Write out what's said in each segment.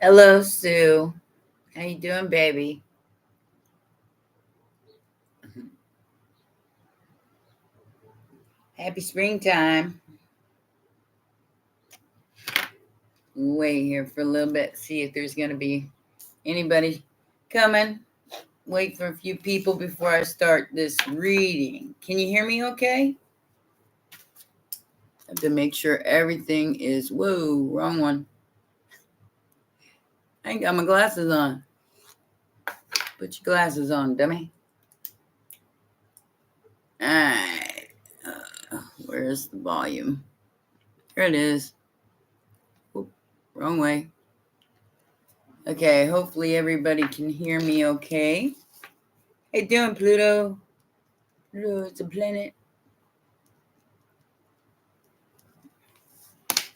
Hello, Sue. How you doing, baby? Happy springtime. We'll wait here for a little bit, see if there's going to be anybody coming. Wait for a few people before I start this reading. Can you hear me okay? I have to make sure everything is... Whoa, wrong one. I ain't got my glasses on. Put your glasses on, dummy. All right. Where's the volume? Here it is. Oop, wrong way. Okay, hopefully everybody can hear me okay. How you doing, Pluto? Pluto, it's a planet.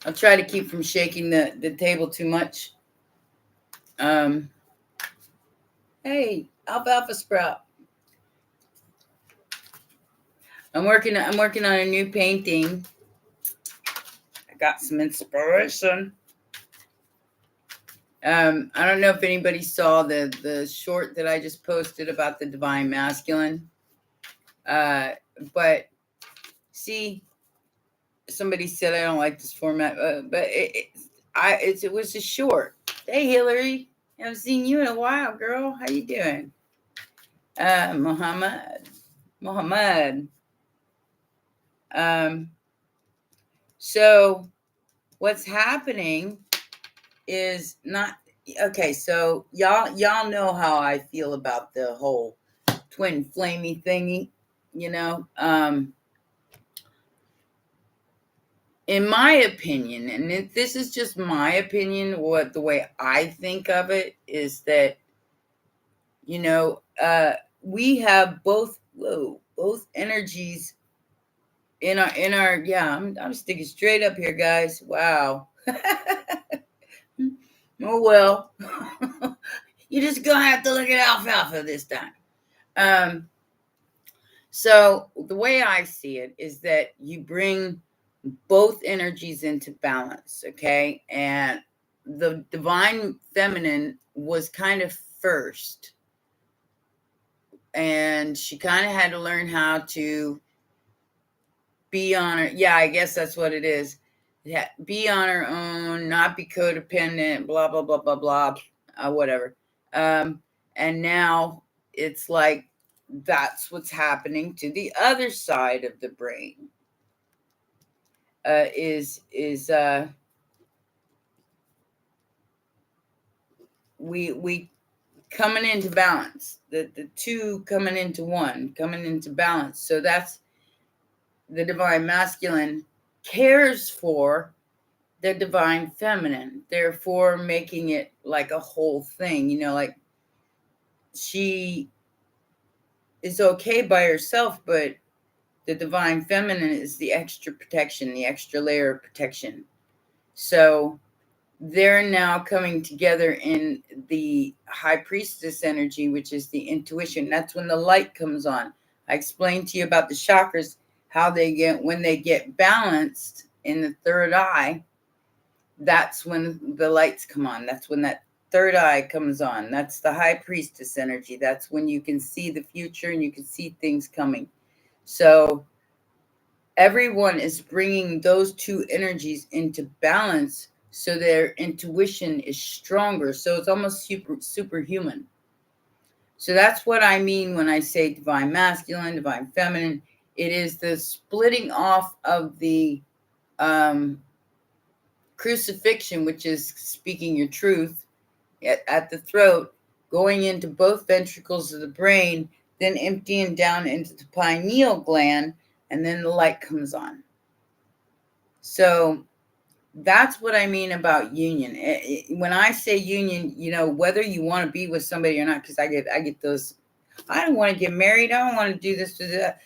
I'll try to keep from shaking the table too much. Hey, alfalfa sprout. I'm working on a new painting. I got some inspiration. I don't know if anybody saw the short that I just posted about the divine masculine. But see, somebody said I don't like this format, but it was just short. Hey, Hillary, haven't seen you in a while, girl. How you doing? Muhammad. So what's happening is not okay. So y'all know how I feel about the whole twin flamey thingy, you know. In my opinion, and this is just my opinion, what the way I think of it is that, you know, we have both energies in our yeah. I'm sticking straight up here, guys. Wow. Oh well. You're just gonna have to look at alfalfa this time. So the way I see it is that you bring both energies into balance, okay? And the divine feminine was kind of first, and she kind of had to learn how to be on her. Yeah, I guess that's what it is. Be on her own, not be codependent, blah blah blah blah blah, whatever. And now it's like that's what's happening to the other side of the brain. We coming into balance, the two coming into one, coming into balance. So that's the divine masculine cares for the divine feminine, therefore making it like a whole thing, you know, like she is okay by herself, but the divine feminine is the extra protection, the extra layer of protection. So they're now coming together in the high priestess energy, which is the intuition. That's when the light comes on. I explained to you about the chakras, how when they get balanced in the third eye, that's when the lights come on. That's when that third eye comes on. That's the high priestess energy. That's when you can see the future and you can see things coming. So everyone is bringing those two energies into balance, so their intuition is stronger. So it's almost superhuman. So that's what I mean when I say divine masculine, divine feminine. It is the splitting off of the crucifixion, which is speaking your truth at the throat, going into both ventricles of the brain, then emptying down into the pineal gland, and then the light comes on. So that's what I mean about union. When I say union, you know, whether you want to be with somebody or not, because I get those, I don't want to get married, I don't want to do this, do that.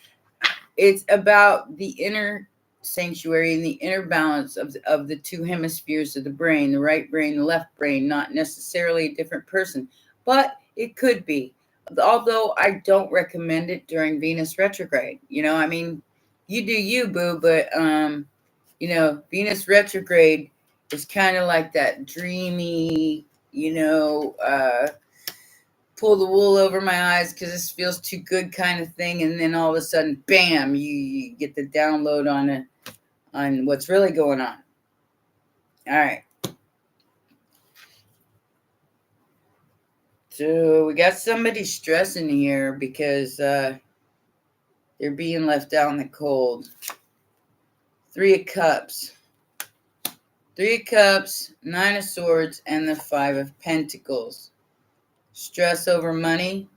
It's about the inner sanctuary and the inner balance of the two hemispheres of the brain, the right brain, the left brain, not necessarily a different person, but it could be. Although I don't recommend it during Venus retrograde. You know, I mean, you do you, boo, but you know, Venus retrograde is kind of like that dreamy, pull the wool over my eyes because this feels too good kind of thing. And then all of a sudden, bam, you get the download on what's really going on. All right. So we got somebody stressing here because they're being left out in the cold. 3 of Cups. 3 of Cups, 9 of Swords, and the 5 of Pentacles. Stress over money.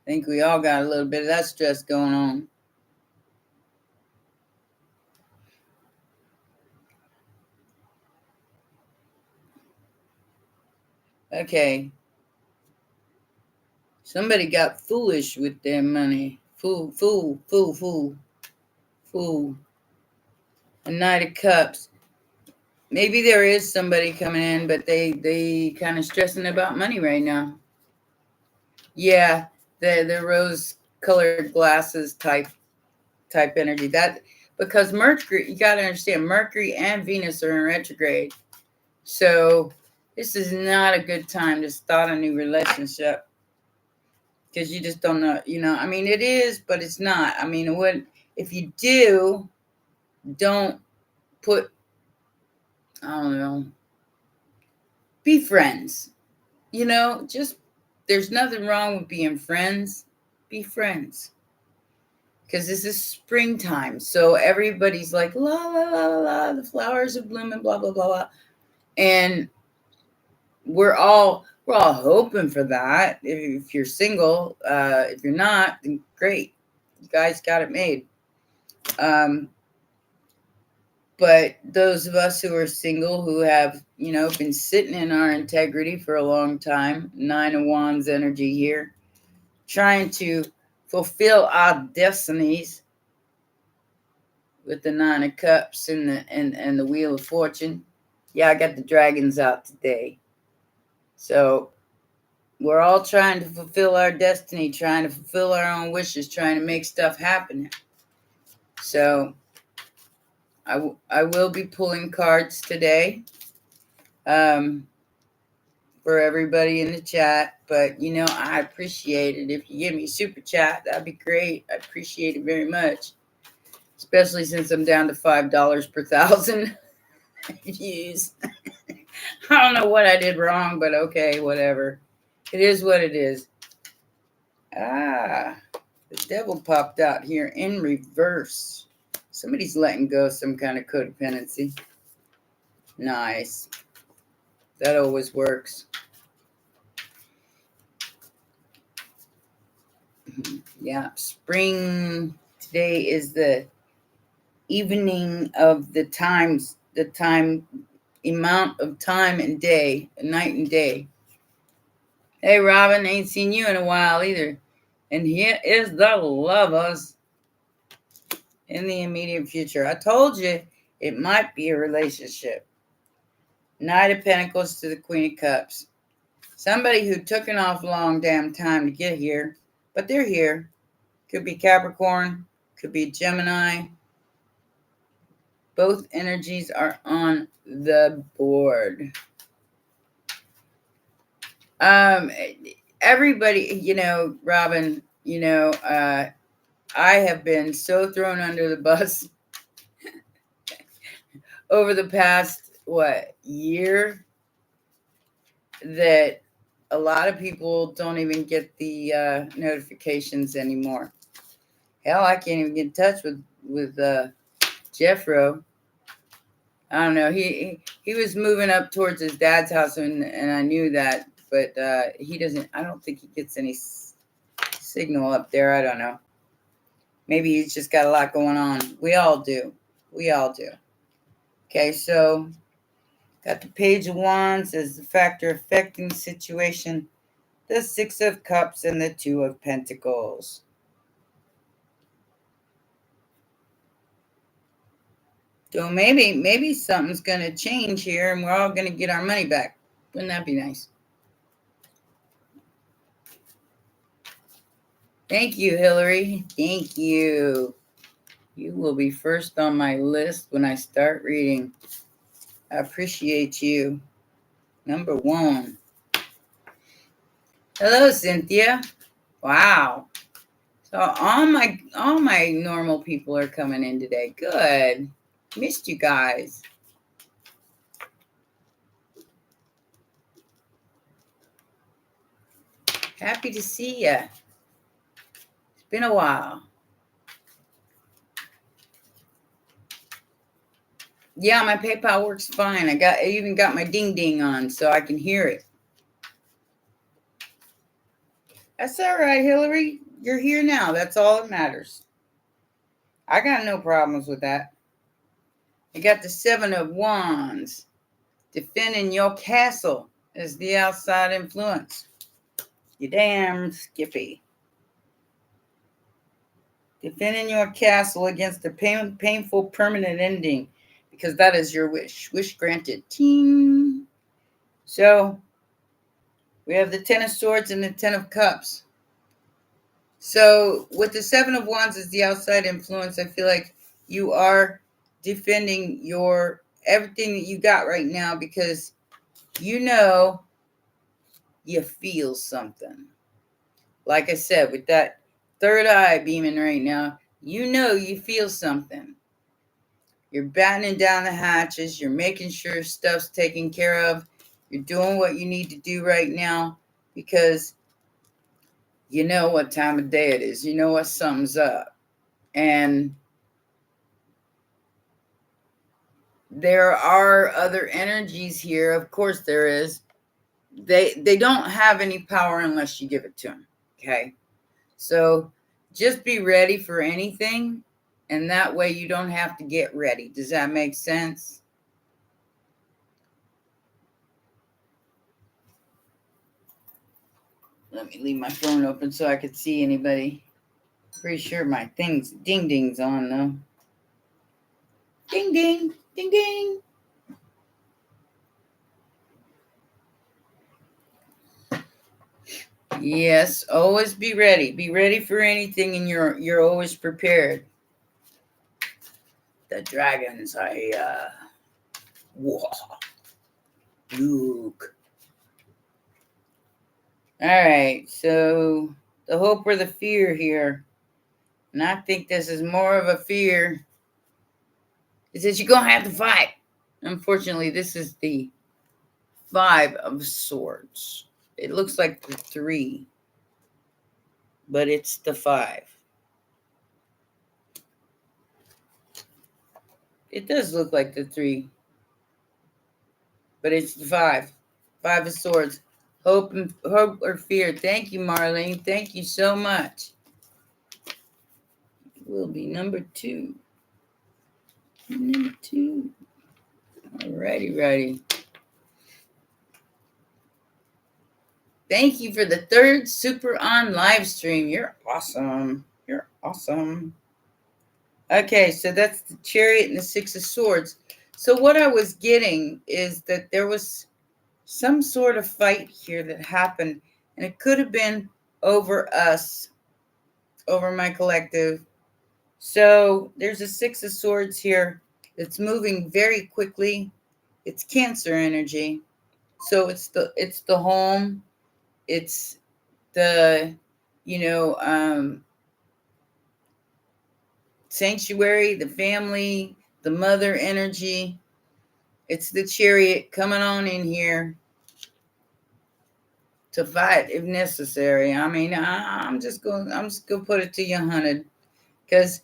I think we all got a little bit of that stress going on. Okay. Somebody got foolish with their money. Fool. A Knight of Cups. Maybe there is somebody coming in, but they kind of stressing about money right now. Yeah, the rose-colored glasses type energy. That because Mercury, you got to understand, Mercury and Venus are in retrograde. So this is not a good time to start a new relationship because you just don't know. I mean, it is, but it's not. I mean, if you do, don't put, I don't know, be friends. Just there's nothing wrong with being friends. Be friends. Because this is springtime. So everybody's like, la, la, la, la, la, the flowers are blooming, blah, blah, blah, blah. And we're all hoping for that. If you're single, if you're not, then great. You guys got it made. But those of us who are single, who have, been sitting in our integrity for a long time, 9 of Wands energy here, trying to fulfill our destinies with the 9 of Cups and the Wheel of Fortune. Yeah, I got the dragons out today. So we're all trying to fulfill our destiny, trying to fulfill our own wishes, trying to make stuff happen. So I will be pulling cards today for everybody in the chat. But, I appreciate it. If you give me a super chat, that'd be great. I appreciate it very much. Especially since I'm down to $5 per 1,000 views. I don't know what I did wrong, but okay, whatever. It is what it is. The devil popped out here in reverse. Somebody's letting go some kind of codependency. Nice. That always works. Yeah, spring today is the evening of the amount of time and day, night and day. Hey, Robin, ain't seen you in a while either. And here is the Lovers in the immediate future. I told you it might be a relationship. Knight of Pentacles to the Queen of Cups. Somebody who took an awful long damn time to get here, but they're here. Could be Capricorn, could be Gemini. Both energies are on the board. Everybody, Robin, I have been so thrown under the bus over the past, year, that a lot of people don't even get the notifications anymore. Hell, I can't even get in touch with Jeffro. I don't know. He was moving up towards his dad's house, and I knew that, but he doesn't. I don't think he gets any signal up there. I don't know. Maybe he's just got a lot going on. We all do. Okay, so got the Page of Wands as the factor affecting the situation, the 6 of Cups, and the 2 of Pentacles. So maybe something's going to change here and we're all going to get our money back. Wouldn't that be nice? Thank you, Hillary. Thank you. You will be first on my list when I start reading. I appreciate you. Number 1. Hello, Cynthia. Wow. So all my normal people are coming in today. Good. Missed you guys. Happy to see ya. It's been a while. Yeah, my PayPal works fine. I even got my ding ding on so I can hear it. That's all right, Hillary. You're here now. That's all that matters. I got no problems with that. I got the 7 of Wands. Defending your castle is the outside influence. You damn Skippy. Defending your castle against a painful permanent ending, because that is your wish. Wish granted. Ting. So we have the 10 of Swords and the 10 of Cups. So with the 7 of Wands as the outside influence, I feel like you are defending your everything that you got right now, because you know you feel something. Like I said, with that third eye beaming right now, you know you feel something. You're battening down the hatches. You're making sure stuff's taken care of. You're doing what you need to do right now, because you know what time of day it is. You know what something's up. And there are other energies here. Of course there is. They don't have any power unless you give it to them. Okay? So just be ready for anything, and that way you don't have to get ready. Does that make sense? Let me leave my phone open so I could see anybody. Pretty sure my thing's ding ding's on though. Ding ding, ding ding. Yes, always be ready. Be ready for anything, and you're always prepared. The dragons, whoa, Luke. All right, so the hope or the fear here, and I think this is more of a fear, is that you're gonna have to fight. Unfortunately, this is the 5 of Swords. It looks like the 3, but it's the 5. It does look like the 3, but it's the 5. 5 of Swords. Hope or fear. Thank you, Marlene. Thank you so much. It will be number 2. Number 2. Righty. Thank you for the 3rd super on live stream. You're awesome. You're awesome. Okay, so that's the Chariot and the 6 of Swords. So what I was getting is that there was some sort of fight here that happened, and it could have been over us, over my collective. So there's a 6 of Swords here that's moving very quickly. It's Cancer energy. So it's the home, it's the sanctuary, the family, the mother energy. It's the Chariot coming on in here to fight if necessary. I mean, I'm just gonna put it to you, hunted, because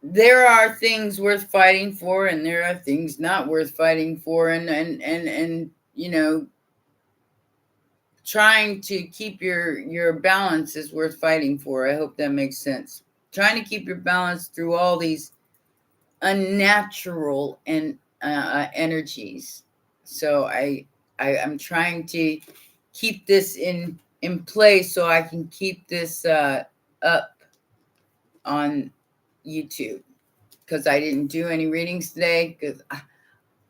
there are things worth fighting for, and there are things not worth fighting for, and trying to keep your balance is worth fighting for. I hope that makes sense. Trying to keep your balance through all these unnatural and energies. So I'm trying to keep this in place so I can keep this up on YouTube, because I didn't do any readings today, because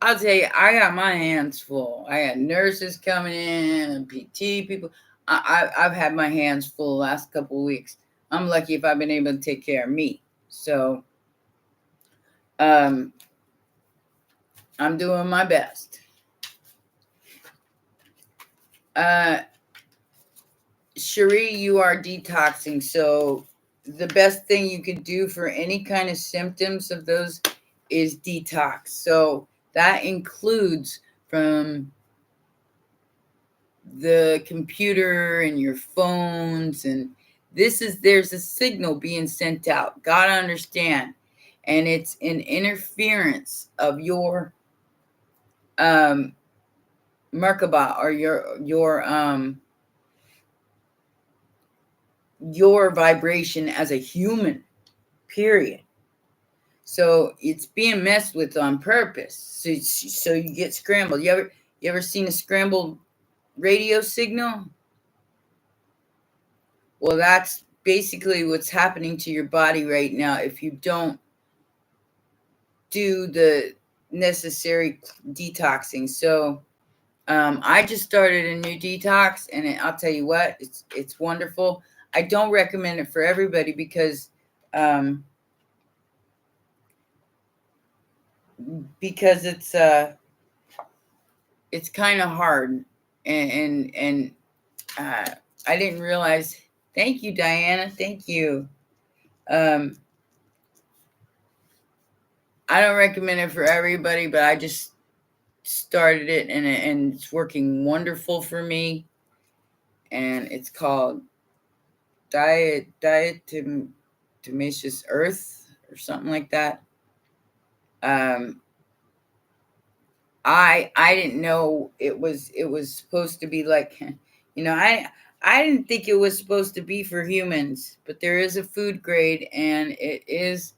I'll tell you, I got my hands full. I had nurses coming in and PT people. I've had my hands full the last couple of weeks. I'm lucky if I've been able to take care of me. So I'm doing my best. Cherie, you are detoxing. So the best thing you could do for any kind of symptoms of those is detox. So that includes from the computer and your phones, and there's a signal being sent out. Gotta understand. And it's an interference of your Merkaba, or your vibration as a human, period. So it's being messed with on purpose. So you get scrambled. You ever seen a scrambled radio signal? Well, that's basically what's happening to your body right now if you don't do the necessary detoxing. So I just started a new detox, and I'll tell you what, it's wonderful. I don't recommend it for everybody because it's kind of hard, and I didn't realize. Thank you, Diana. Thank you. I don't recommend it for everybody, but I just started it, and it's working wonderful for me. And it's called Diatomaceous Earth or something like that. I didn't know it was supposed to be like, I didn't think it was supposed to be for humans, but there is a food grade, and it's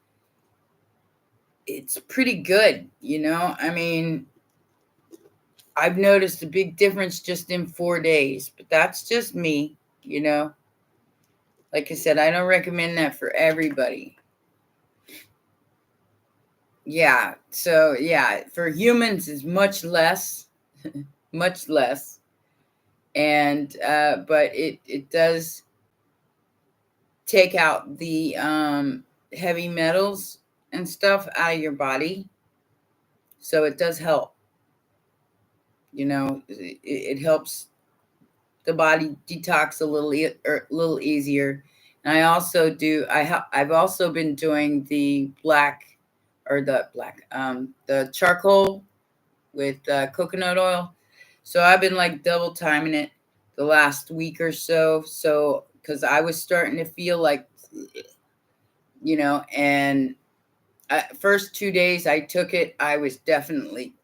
pretty good. I mean, I've noticed a big difference just in 4 days, but that's just me. Like I said, I don't recommend that for everybody. Yeah. So yeah, for humans is much less, much less. And but it does take out the heavy metals and stuff out of your body. So it does help. It helps the body detox a little easier. And I also I've also been doing the the charcoal with coconut oil. So I've been like double timing it the last week or so. So because I was starting to feel like, and first 2 days I took it, I was definitely,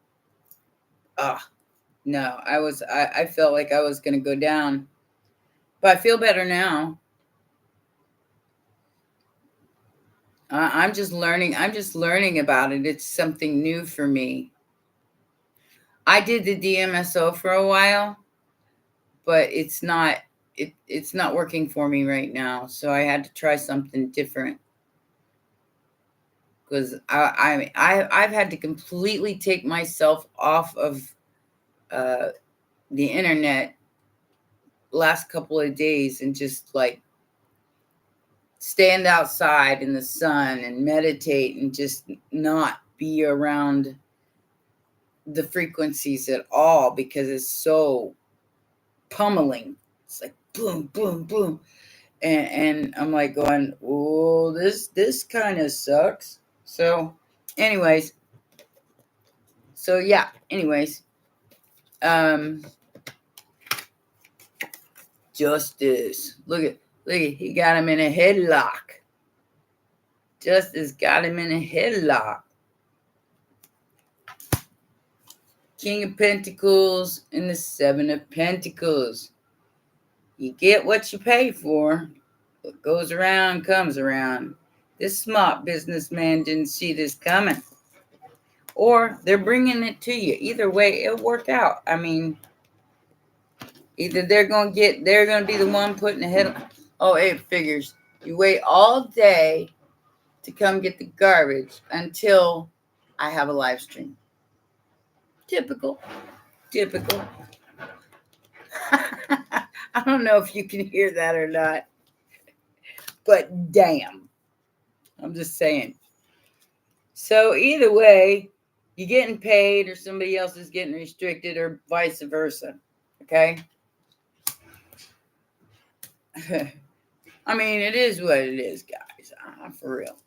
no, I felt like I was going to go down, but I feel better now. I'm just learning about it. It's something new for me. I did the DMSO for a while, but it's not working for me right now. So I had to try something different, because I've had to completely take myself off of the internet last couple of days, and just like stand outside in the sun and meditate, and just not be around the frequencies at all, because it's so pummeling. It's like boom, boom, boom. And I'm like going, oh, this kind of sucks. So anyways, Justice, look, he got him in a headlock. Justice got him in a headlock. King of Pentacles and the Seven of Pentacles. You get what you pay for. What goes around comes around. This smart businessman didn't see this coming. Or they're bringing it to you. Either way, it'll work out. I mean, either they're going to be the one putting the head. Oh, it figures. You wait all day to come get the garbage until I have a live stream. Typical. I don't know if you can hear that or not, but damn, I'm just saying. So either way, you're getting paid, or somebody else is getting restricted, or vice versa. Okay. I mean, it is what it is, guys. For real.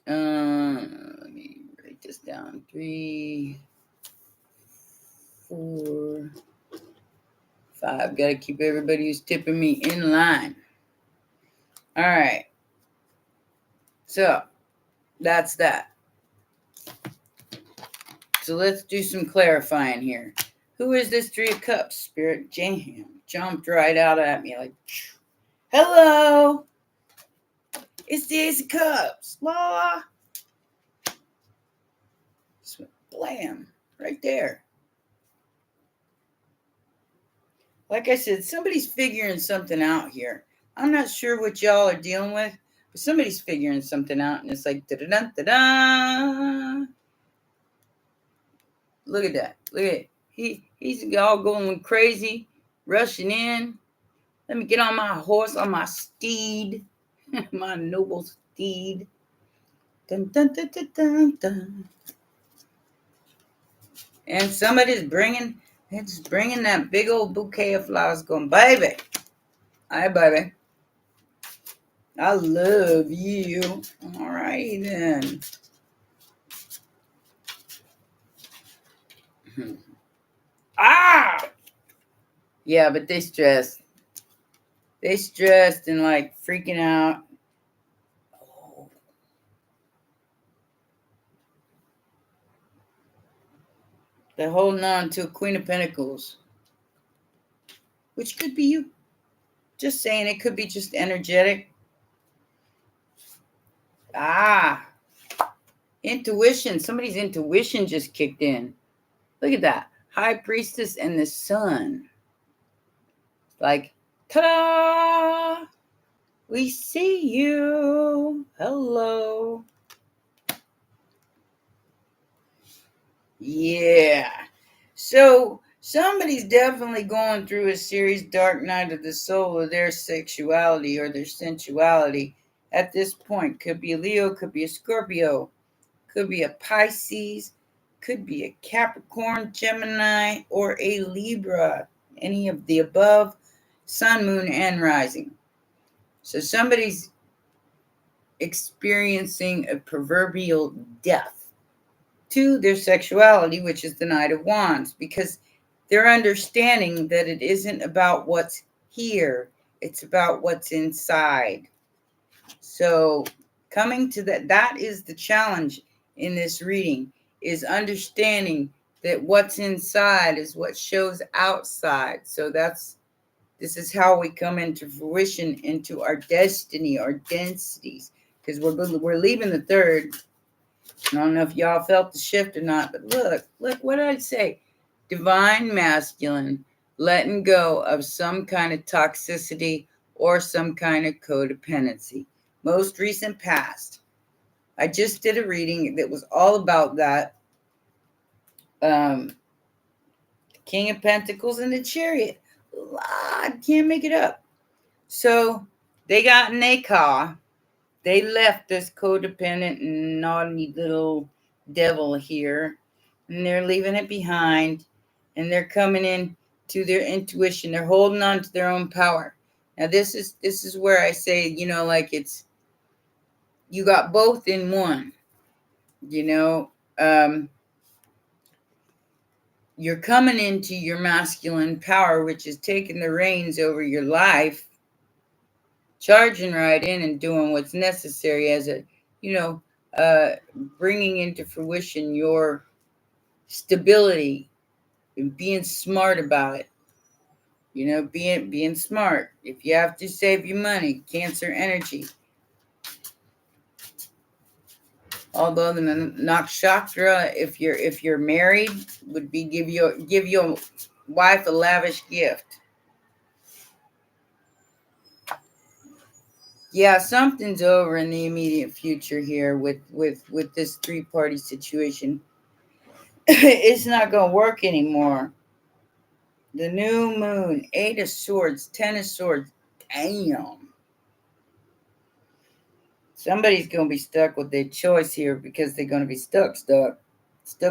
Let me write this down. 3, 4, 5. Got to keep everybody who's tipping me in line. All right. So that's that. So let's do some clarifying here. Who is this 3 of Cups? Spirit Jam jumped right out at me like, hello. It's the Ace of Cups. La. Blam. Right there. Like I said, somebody's figuring something out here. I'm not sure what y'all are dealing with, but somebody's figuring something out, and it's like da-da-da-da-da. Look at that. Look at it. He's all going crazy, rushing in. Let me get on my horse, on my steed, my noble steed. Dun, dun, dun, dun, dun, dun. And somebody's bringing that big old bouquet of flowers going, baby. Hi, baby. I love you. All right, then. Ah! Yeah, but they stressed. They stressed and like freaking out. Oh. They're holding on to a Queen of Pentacles, which could be you. Just saying, it could be just energetic. Ah, intuition. Somebody's intuition just kicked in. Look at that. High Priestess and the Sun. Like, ta-da! We see you. Hello. Yeah. So somebody's definitely going through a serious dark night of the soul of their sexuality or their sensuality at this point. Could be a Leo, could be a Scorpio, could be a Pisces, could be a Capricorn, Gemini, or a Libra. Any of the above, sun, moon, and rising. So somebody's experiencing a proverbial death to their sexuality, which is the Knight of Wands, because they're understanding that it isn't about what's here, it's about what's inside. So coming to that is the challenge in this reading, is understanding that what's inside is what shows outside. So this is how we come into fruition, into our destiny, our densities, because we're leaving the third. I don't know if y'all felt the shift or not, but look, what did I say? Divine masculine, letting go of some kind of toxicity or some kind of codependency. Most recent past. I just did a reading that was all about that. King of Pentacles and the Chariot. I can't make it up. So they got in a car. They left this codependent and naughty little devil here, and they're leaving it behind, and they're coming in to their intuition. They're holding on to their own power. Now this is where I say, like it's, you got both in one. You're coming into your masculine power, which is taking the reins over your life, charging right in and doing what's necessary as a, bringing into fruition your stability and being smart about it. Being smart. If you have to save your money, Cancer energy. Although the nakshatra, if you're married, would be give your wife a lavish gift. Yeah, something's over in the immediate future here with this 3-party situation. It's not going to work anymore. The new moon, 8 of Swords, 10 of Swords. Damn. Somebody's going to be stuck with their choice here because they're going to be stuck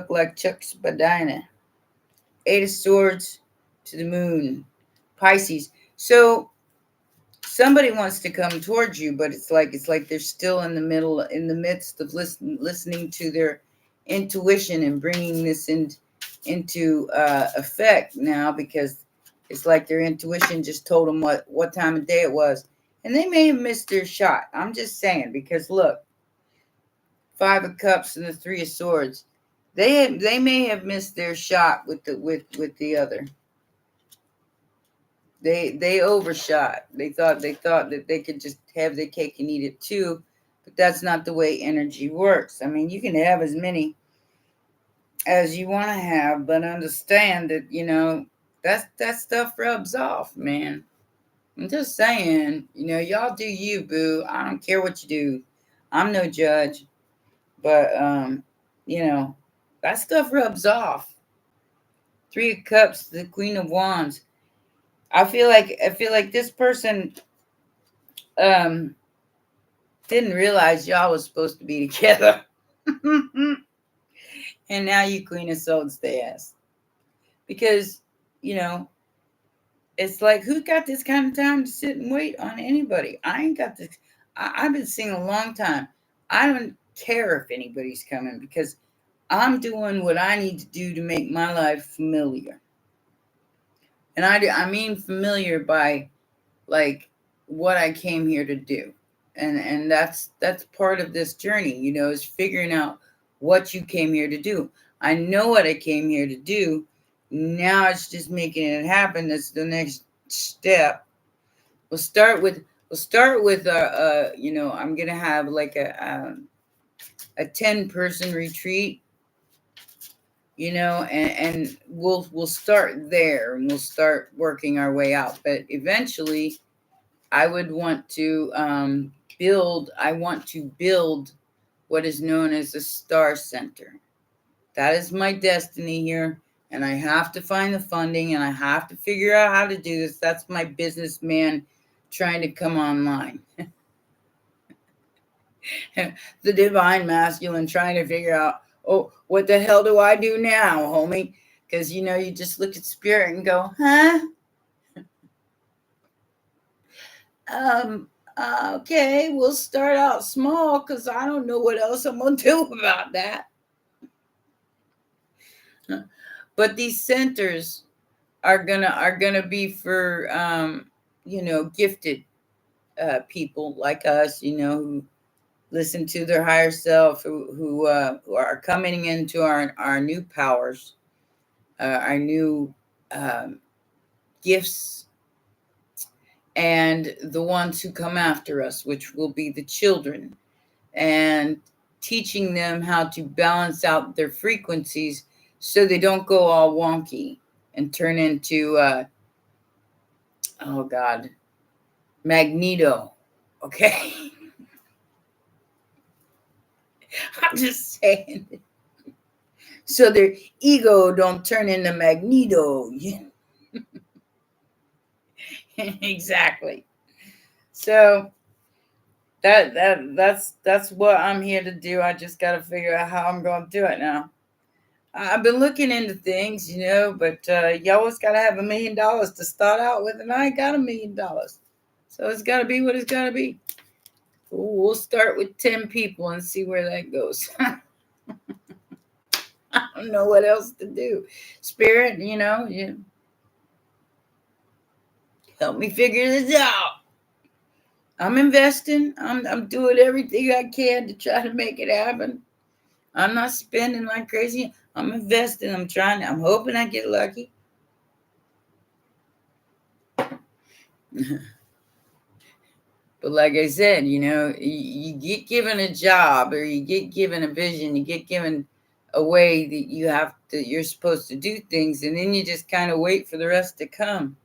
like Chuck Spadina. 8 of Swords to the moon. Pisces. So somebody wants to come towards you, but it's like they're still in the midst of listening to their intuition and bringing this into effect now, because it's like their intuition just told them what time of day it was, and they may have missed their shot. I'm just saying, because look, Five of Cups and the Three of Swords, they may have missed their shot with the other. They overshot. They thought that they could just have their cake and eat it too, but that's not the way energy works. I mean, you can have as many as you want to have, but understand that that stuff rubs off, man. I'm just saying, y'all do you, boo. I don't care what you do. I'm no judge, but you know, that stuff rubs off. Three of Cups, the Queen of Wands. I feel like this person um didn't realize y'all was supposed to be together. And now you Queen of Swords the ass. Because, you know, it's like, who got this kind of time to sit and wait on anybody? I ain't got this. I've been seeing a long time. I don't care if anybody's coming, because I'm doing what I need to do to make my life familiar. And I mean familiar by like what I came here to do. And that's part of this journey, is figuring out what you came here to do. I know what I came here to do. Now it's just making it happen. That's the next step. We'll start with I'm gonna have like a 10-person retreat, and we'll start there, and we'll start working our way out. But eventually I would want to build what is known as a star center. That is my destiny here, and I have to find the funding, and I have to figure out how to do this. That's my businessman trying to come online. The divine masculine trying to figure out, oh, what the hell do I do now, homie? Because, you just look at spirit and go, huh? Okay, we'll start out small, because I don't know what else I'm going to do about that. But these centers are gonna be for gifted people like us, who listen to their higher self, who are coming into our new powers, our new gifts, and the ones who come after us, which will be the children, and teaching them how to balance out their frequencies so they don't go all wonky and turn into oh God, Magneto. Okay. I'm just saying. So their ego don't turn into Magneto. Exactly. So that's what I'm here to do. I just got to figure out how I'm going to do it now. I've been looking into things, but you always got to have $1 million to start out with, and I ain't got $1 million. So it's got to be what it's got to be. We'll start with 10 people and see where that goes. I don't know what else to do. Spirit, help me figure this out. I'm investing. I'm doing everything I can to try to make it happen. I'm not spending like crazy. I'm investing. I'm hoping I get lucky. But like I said, you get given a job, or you get given a vision, you get given a way that you're supposed to do things, and then you just kind of wait for the rest to come.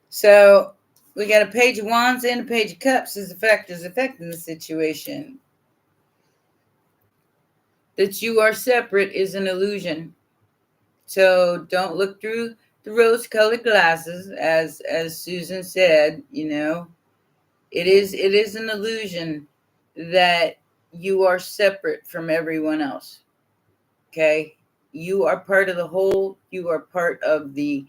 So we got a Page of Wands and a Page of Cups as affecting the situation. That you are separate is an illusion. So don't look through the rose-colored glasses, as Susan said. It is an illusion that you are separate from everyone else. Okay? You are part of the whole. You are part of the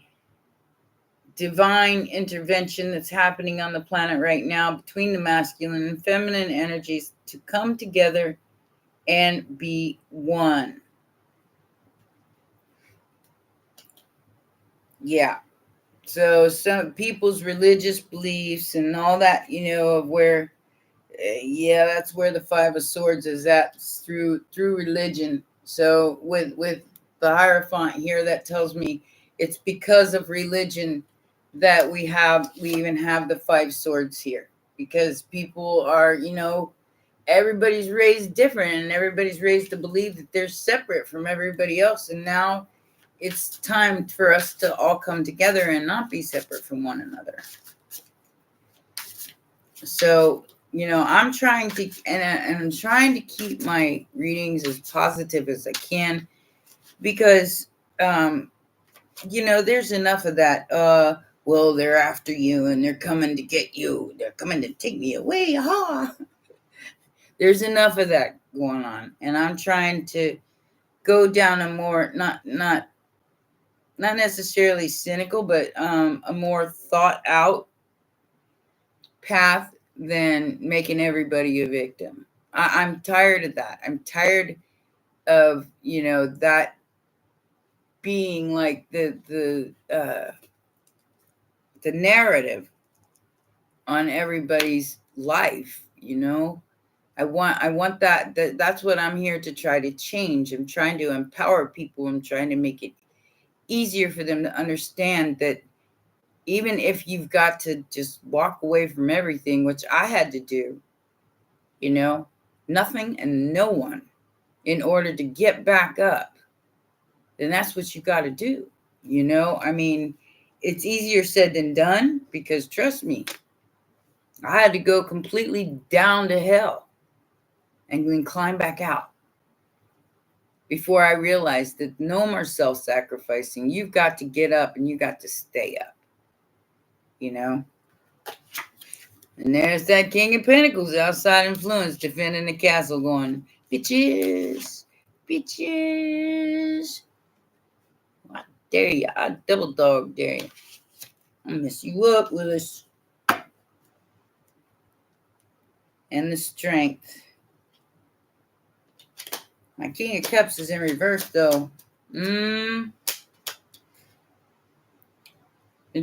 divine intervention that's happening on the planet right now between the masculine and feminine energies to come together and be one. Yeah. So some people's religious beliefs and all that, of where, yeah, that's where the Five of Swords is at, through religion. So with the Hierophant here, that tells me it's because of religion that we even have the Five Swords here, because people are, everybody's raised different, and everybody's raised to believe that they're separate from everybody else, and now it's time for us to all come together and not be separate from one another. So, I'm trying to, and I'm trying to keep my readings as positive as I can, because, there's enough of that. Well, they're after you and they're coming to get you. They're coming to take me away. Ha! There's enough of that going on, and I'm trying to go down a more not necessarily cynical, but a more thought out path than making everybody a victim. I'm tired of that. I'm tired of, that being like the narrative on everybody's life. I want that's what I'm here to try to change. I'm trying to empower people. I'm trying to make it easier for them to understand that even if you've got to just walk away from everything, which I had to do, nothing and no one, in order to get back up, then that's what you got to do. I mean, it's easier said than done, because trust me, I had to go completely down to hell and then climb back out before I realized that no more self-sacrificing. You've got to get up and you got to stay up, And there's that King of Pentacles, outside influence, defending the castle, going, bitches, bitches. I dare you. I double dog dare you. I'll mess you up, Willis. And the Strength. My King of Cups is in reverse, though. There's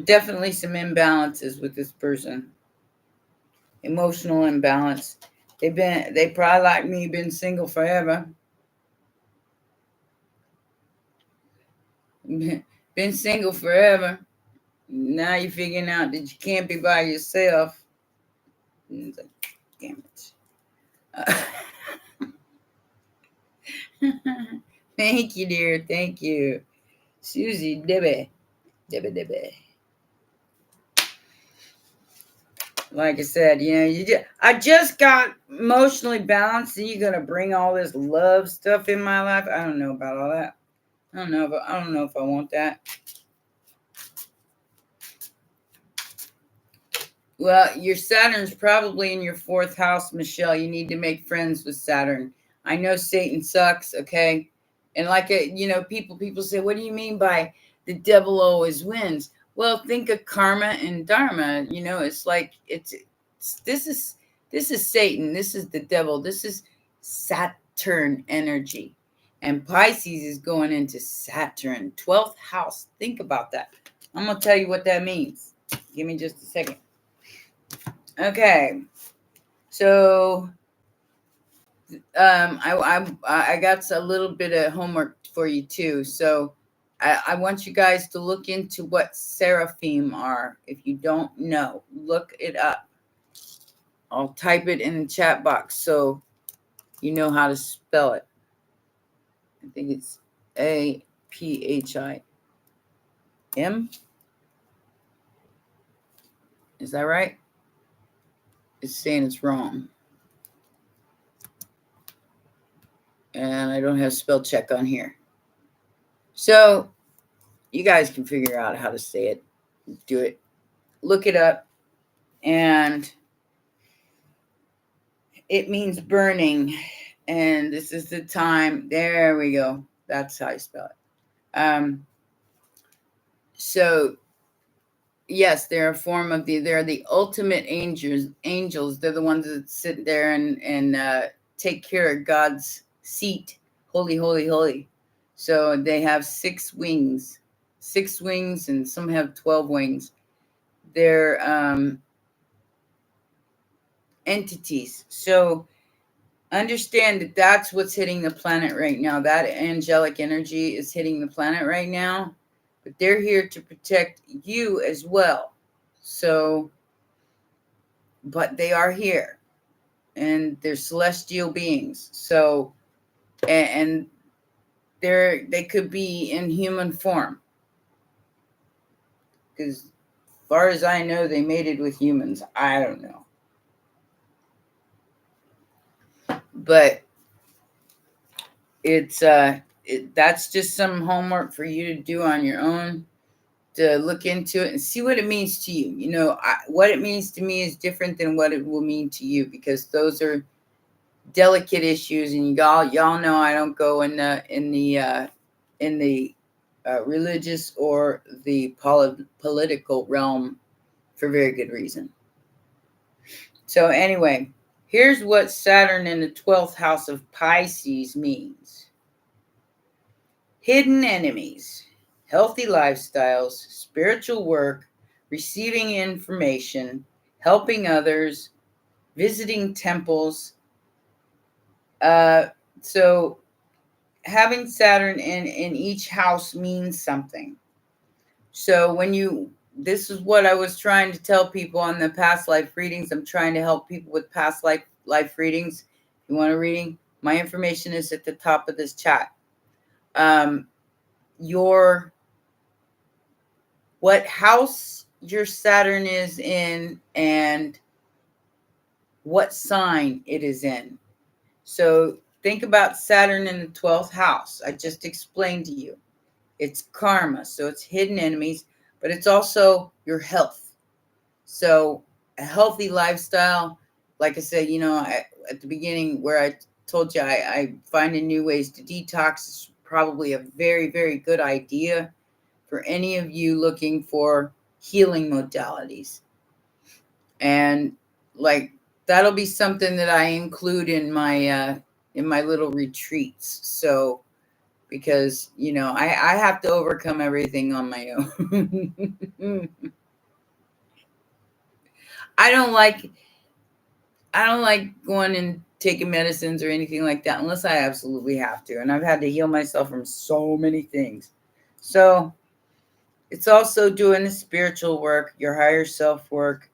definitely some imbalances with this person. Emotional imbalance. They probably, like me, been single forever. Been single forever. Now you're figuring out that you can't be by yourself. It's like, damn it. Thank you, dear. Thank you. Susie, Debbie. Like I said, I just got emotionally balanced, and you're gonna bring all this love stuff in my life. I don't know about all that. I don't know if I want that. Well, your Saturn's probably in your 4th house, Michelle. You need to make friends with Saturn. I know Satan sucks, okay? And like people say, what do you mean by the devil always wins? Well, think of karma and dharma. It's like this is Satan. This is the devil. This is Saturn energy. And Pisces is going into Saturn, 12th house. Think about that. I'm going to tell you what that means. Give me just a second. Okay. So I got a little bit of homework for you too. So I want you guys to look into what seraphim are. If you don't know, look it up. I'll type it in the chat box so you know how to spell it. I think it's APHIM. Is that right? It's saying it's wrong. And I don't have spell check on here. So you guys can figure out how to say it. Do it. Look it up. And it means burning. And this is the time. There we go. That's how I spell it. So yes, they're a form of they're the ultimate angels. They're the ones that sit there and take care of God's seat. Holy, holy, holy. So they have six wings, and some have 12 wings. They're entities. So understand that that's what's hitting the planet right now. That angelic energy is hitting the planet right now, but they're here to protect you as well. So, but they are here, and they're celestial beings. So, and they could be in human form, because as far as I know, they mated with humans. I don't know, but it's that's just some homework for you to do on your own, to look into it and see what it means to you. What it means to me is different than what it will mean to you, because those are delicate issues, and y'all know I don't go in the religious or the political realm for very good reason. So anyway, here's what Saturn in the 12th house of Pisces means: hidden enemies, healthy lifestyles, spiritual work, receiving information, helping others, visiting temples. So having Saturn in each house means something. So this is what I was trying to tell people on the past life readings. I'm trying to help people with past life readings. If you want a reading, my information is at the top of this chat. Your What house your Saturn is in, and what sign it is in. So think about Saturn in the 12th house. I just explained to you. It's karma, so it's hidden enemies, but it's also your health. So a healthy lifestyle, like I said, at the beginning where I told you I finding new ways to detox is probably a very, very good idea for any of you looking for healing modalities. And like that'll be something that I include in my little retreats. So because I have to overcome everything on my own. I don't like going and taking medicines or anything like that unless I absolutely have to. And I've had to heal myself from so many things. So it's also doing the spiritual work, your higher self work.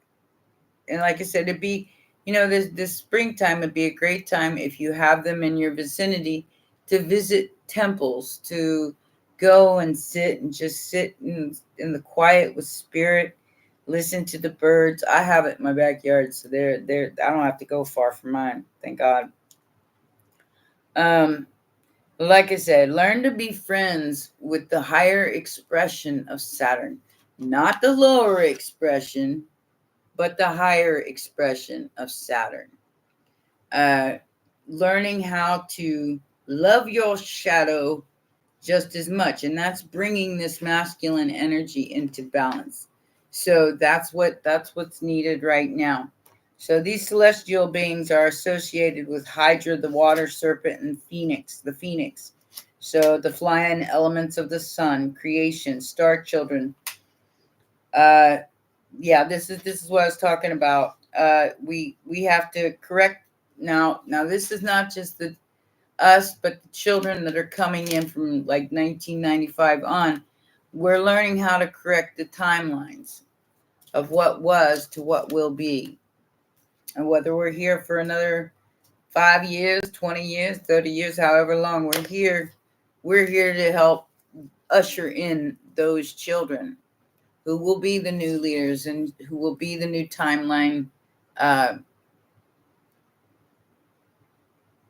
And like I said, it'd be, this springtime would be a great time if you have them in your vicinity to visit temples, to go and just sit in the quiet with spirit, listen to the birds. I have it in my backyard, so they're I don't have to go far from mine, thank God. Like I said, learn to be friends with the higher expression of Saturn, not the lower expression, but the higher expression of Saturn. Learning how to love your shadow just as much, and that's bringing this masculine energy into balance. So that's what's needed right now. So these celestial beings are associated with Hydra, the water serpent, and Phoenix, the Phoenix. So the flying elements of the sun, creation, star children. Yeah, this is what I was talking about. We have to correct now. Now this is not just us, but the children that are coming in from like 1995 on. We're learning how to correct the timelines of what was to what will be, and whether we're here for another 5 years, 20 years, 30 years, however long we're here to help usher in those children who will be the new leaders and who will be the new timeline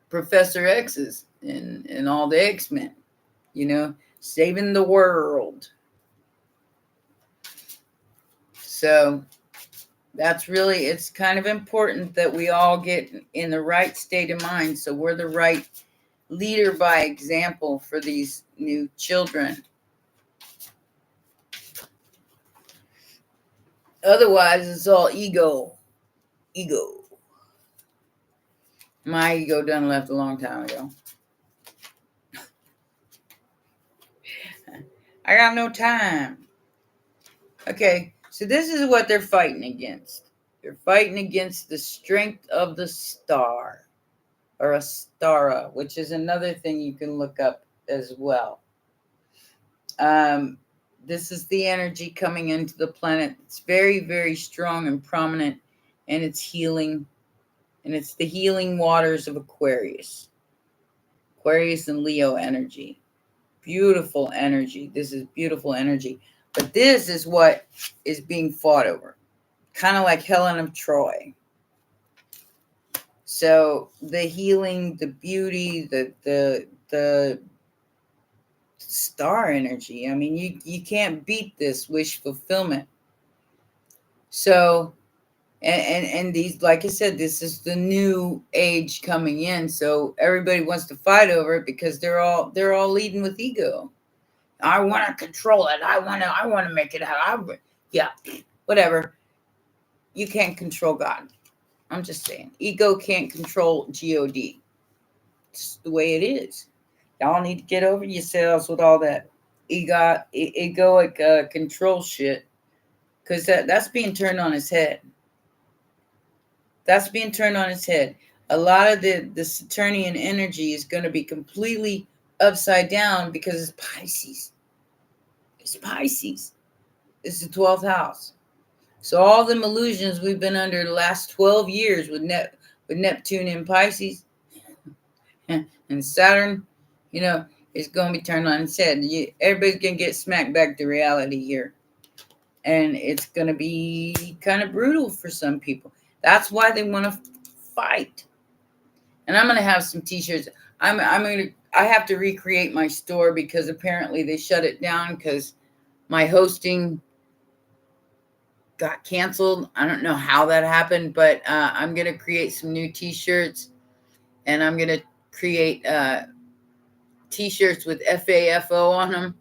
Professor X's and all the X-Men, saving the world. So it's kind of important that we all get in the right state of mind, so we're the right leader by example for these new children. Otherwise, it's all ego. Ego. My ego done left a long time ago. I got no time. Okay, so this is what they're fighting against. They're fighting against the strength of the star, or Astara, which is another thing you can look up as well. This is the energy coming into the planet. It's very, very strong and prominent, and it's healing, and it's the healing waters of Aquarius and Leo energy. Beautiful energy. This is beautiful energy. But this is what is being fought over. Kind of like Helen of Troy. So the healing, the beauty, the star energy. I mean, you can't beat this wish fulfillment. So and these, like I said, this is the new age coming in. So everybody wants to fight over it because they're all leading with ego. I want to control it. I want to make it out. Yeah, whatever. You can't control God. I'm just saying. Ego can't control God. It's the way it is. Y'all need to get over yourselves with all that egoic control shit, because that's being turned on its head. That's being turned on its head. A lot of the Saturnian energy is going to be completely upside down because it's Pisces. It's Pisces. It's the 12th house. So all the illusions we've been under the last 12 years with Neptune in Pisces and Saturn, is going to be turned on its head. Everybody's going to get smacked back to reality here. And it's going to be kind of brutal for some people. That's why they want to fight. And I'm going to have some t-shirts. I have to recreate my store because apparently they shut it down because my hosting got canceled. I don't know how that happened, but I'm going to create some new t-shirts, and I'm going to create t-shirts with FAFO on them.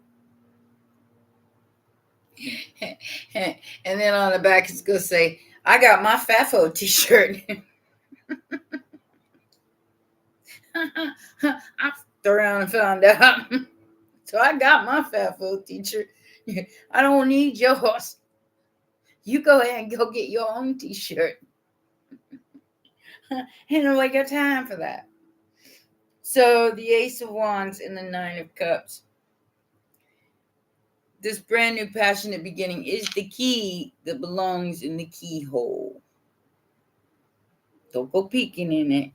And then on the back, it's going to say, I got my FAFO t-shirt. I fucked around and found out. So I got my FAFO t-shirt. I don't need yours. You go ahead and go get your own t-shirt. Ain't nobody got time for that. So the Ace of Wands and the Nine of Cups. This brand new passionate beginning is the key that belongs in the keyhole. Don't go peeking in it.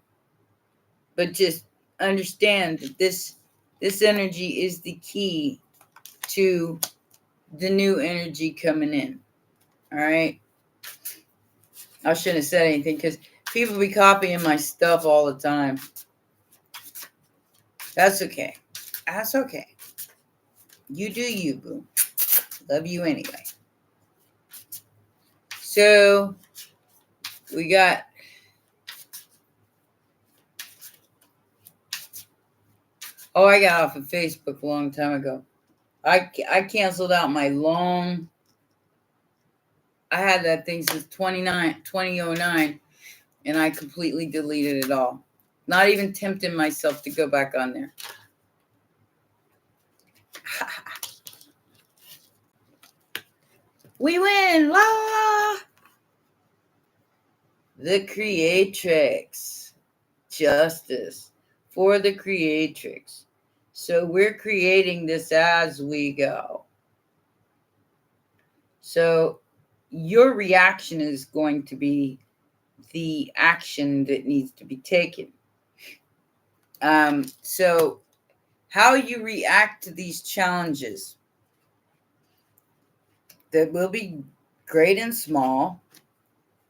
But just understand that this energy is the key to the new energy coming in. All right? I shouldn't have said anything because people be copying my stuff all the time. That's okay. That's okay. You do you, boo. Love you anyway. So we got I got off of Facebook a long time ago. I canceled out my long. I had that thing since 2009, and I completely deleted it all. Not even tempting myself to go back on there. We win! La! The Creatrix. Justice for the Creatrix. So we're creating this as we go. So your reaction is going to be the action that needs to be taken. So how you react to these challenges that will be great and small.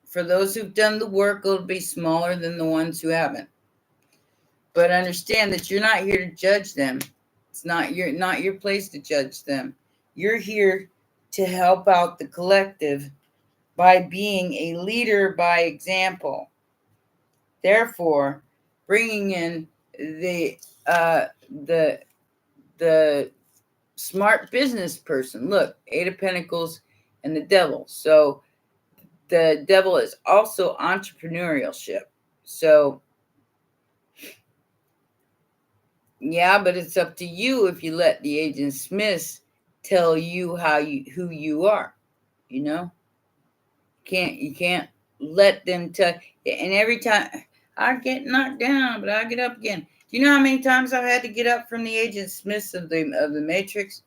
For those who've done the work, it'll be smaller than the ones who haven't. But understand that you're not here to judge them. It's not your place to judge them. You're here to help out the collective by being a leader by example. Therefore, bringing in the smart business person. Look, Eight of Pentacles and the Devil. So the devil is also entrepreneurship. So yeah, but it's up to you if you let the agent Smiths tell you who you are. You know, you can't let them tell. And every time I get knocked down, but I get up again. Do you know how many times I've had to get up from the agent Smiths of the Matrix?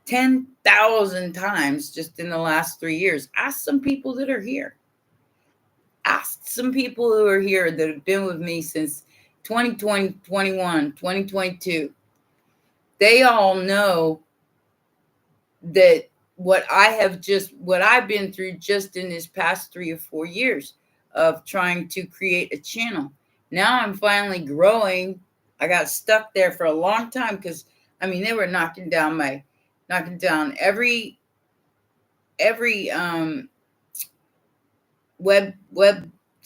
10,000 times just in the last 3 years. Ask some people that are here. Ask some people who are here that have been with me since 2020, 21, 2022. They all know that what I've been through just in this past 3 or 4 years of trying to create a channel. Now I'm finally growing. I got stuck there for a long time because they were knocking down every website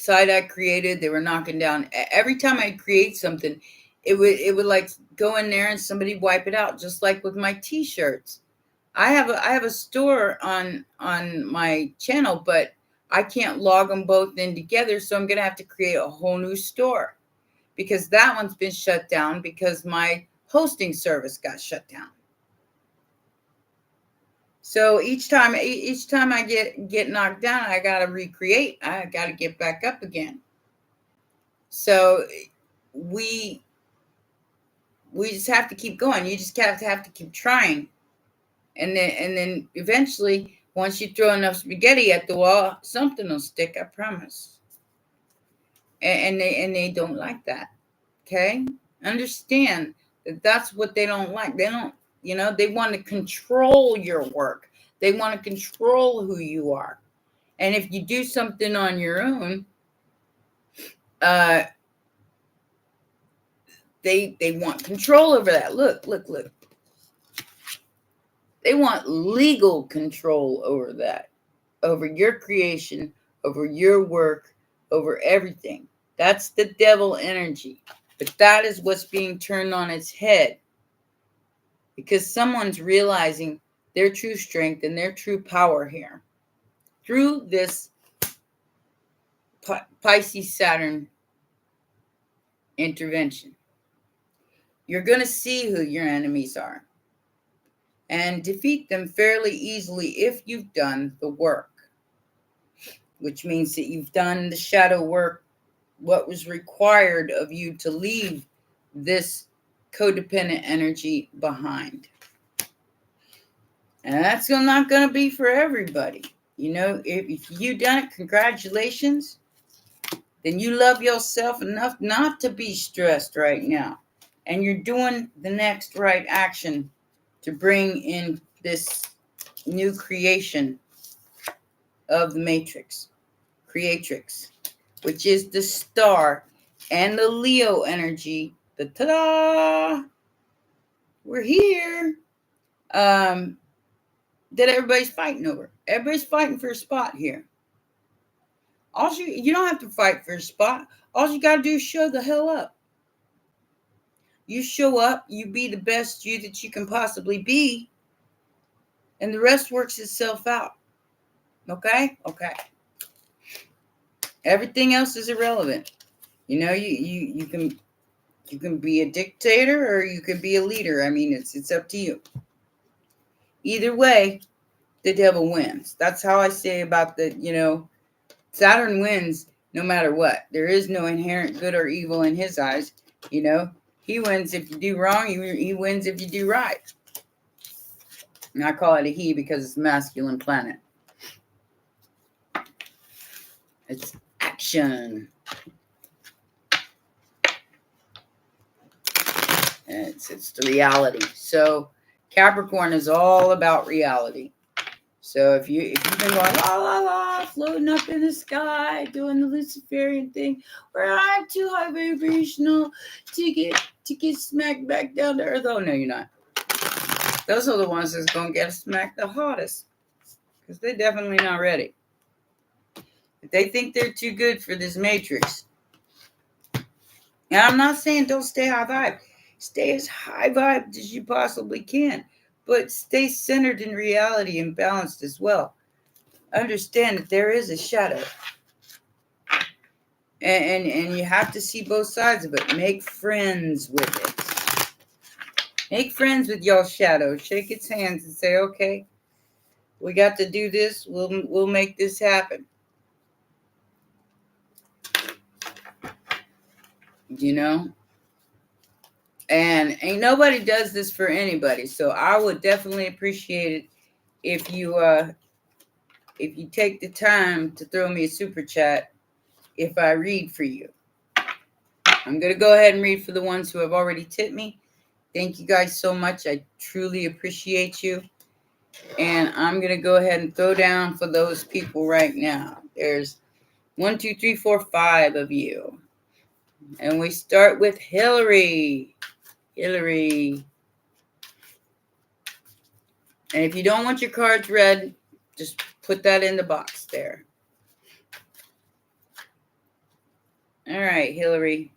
I created. They were knocking down every time I create something. It would like go in there and somebody wipe it out, just like with my t-shirts. I have a store on my channel, but I can't log them both in together, so I'm gonna have to create a whole new store because that one's been shut down because my hosting service got shut down. So each time I get knocked down, I gotta recreate. I gotta get back up again. So we just have to keep going. You just have to keep trying. And then eventually, once you throw enough spaghetti at the wall, something will stick, I promise. And they don't like that. Okay? Understand that that's what they don't like. They don't, they want to control your work. They want to control who you are. And if you do something on your own, they want control over that. Look. They want legal control over that, over your creation, over your work, over everything. That's the devil energy. But that is what's being turned on its head because someone's realizing their true strength and their true power here through this Pisces Saturn intervention. You're going to see who your enemies are and defeat them fairly easily if you've done the work, which means that you've done the shadow work, what was required of you to leave this codependent energy behind. And that's not going to be for everybody. If you've done it, congratulations. Then you love yourself enough not to be stressed right now. And you're doing the next right action to bring in this new creation of the matrix, creatrix, which is the star and the Leo energy. The ta-da! We're here. That everybody's fighting over. Everybody's fighting for a spot here. You don't have to fight for a spot. All you got to do is show the hell up. You show up, you be the best you that you can possibly be, and the rest works itself out. Okay? Okay. Everything else is irrelevant. You can be a dictator or you can be a leader. It's up to you. Either way, the devil wins. That's how I say about Saturn wins no matter what. There is no inherent good or evil in his eyes. He wins if you do wrong. He wins if you do right. And I call it a he because it's a masculine planet. It's action. And it's the reality. So Capricorn is all about reality. So if you've been going la la la, floating up in the sky, doing the Luciferian thing, where I'm too high vibrational to get smacked back down to earth. Oh no, you're not. Those are the ones that's gonna get smacked the hardest, because they're definitely not ready. If they think they're too good for this matrix, and I'm not saying don't stay high vibe, stay as high vibe as you possibly can. But stay centered in reality and balanced as well. understand that there is a shadow. And you have to see both sides of it. Make friends with it. Make friends with your shadow. Shake its hands and say, okay, we got to do this. We'll make this happen. You know? And ain't nobody does this for anybody. So I would definitely appreciate it if you take the time to throw me a super chat if I read for you. I'm going to go ahead and read for the ones who have already tipped me. Thank you guys so much. I truly appreciate you. And I'm going to go ahead and throw down for those people right now. There's 1, 2, 3, 4, 5 of you. And we start with Hillary. Hillary. And if you don't want your cards read, just put that in the box there. All right, Hillary.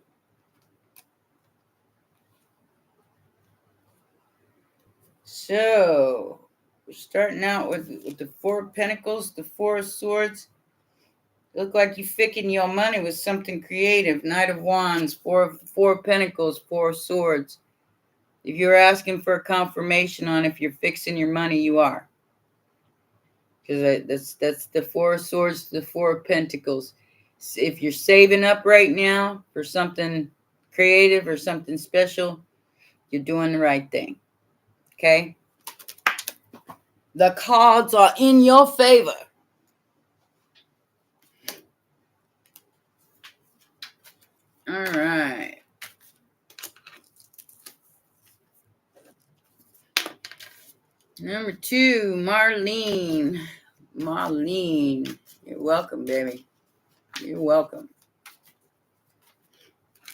So, we're starting out with the Four of Pentacles, the Four of Swords. Look like you're ficking your money with something creative. Knight of Wands, Four of Pentacles, Four of Swords. If you're asking for a confirmation on if you're fixing your money, you are. Because that's the Four of Swords, the Four of Pentacles. If you're saving up right now for something creative or something special, you're doing the right thing. Okay? The cards are in your favor. All right. Number 2, Marlene. Marlene. You're welcome, baby. You're welcome.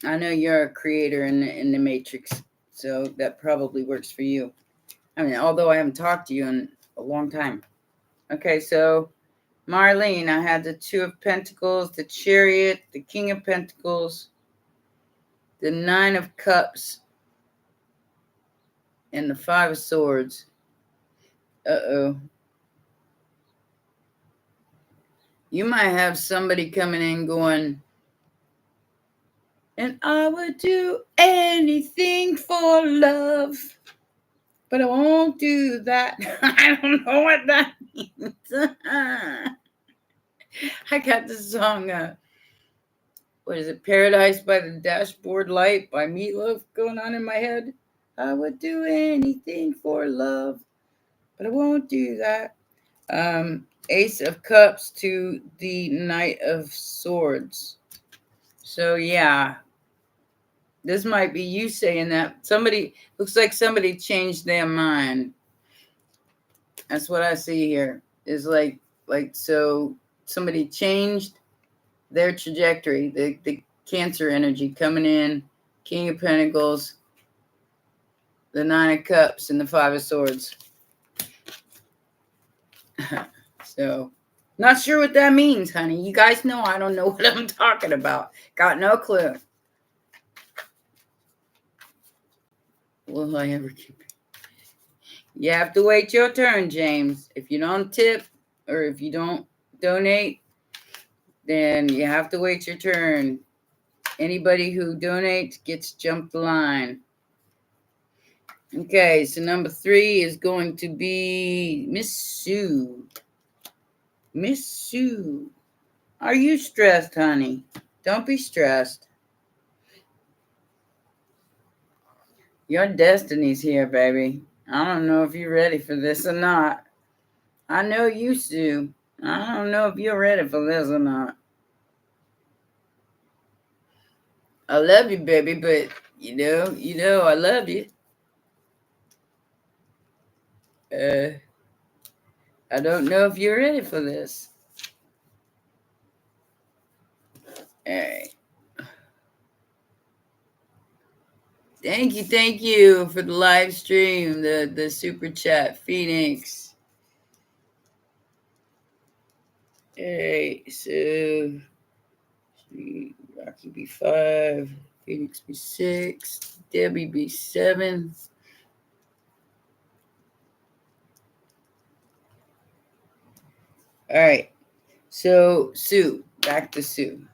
I know you're a creator in the Matrix, so that probably works for you. I mean, although I haven't talked to you in a long time. Okay, so Marlene, I had the Two of Pentacles, the Chariot, the King of Pentacles, the Nine of Cups, and the Five of Swords. Uh-oh. You might have somebody coming in going, and I would do anything for love, but I won't do that. I don't know what that means. I got the song, what is it, Paradise by the Dashboard Light by Meatloaf going on in my head. I would do anything for love, but I won't do that. Ace of Cups to the Knight of Swords. So, yeah. This might be you saying that. Somebody, looks like somebody changed their mind. That's what I see here. Is like so somebody changed their trajectory. The Cancer energy coming in, King of Pentacles, the Nine of Cups, and the Five of Swords. So, not sure what that means, honey. You guys know I don't know what I'm talking about. Got no clue. Will I ever keep it? You have to wait your turn, James. If you don't tip or if you don't donate, then you have to wait your turn. Anybody who donates gets jumped the line. Okay, so number 3 is going to be Miss Sue. Miss Sue, are you stressed, honey? Don't be stressed. Your destiny's here, baby. I don't know if you're ready for this or not. I know you, Sue. I don't know if you're ready for this or not. I love you, baby, but you know, I love you. I don't know if you're ready for this. All right. Thank you for the live stream, the super chat, Phoenix. All right, so Rocky B5, Phoenix B6, Debbie B7. All right. So Sue, back to Sue.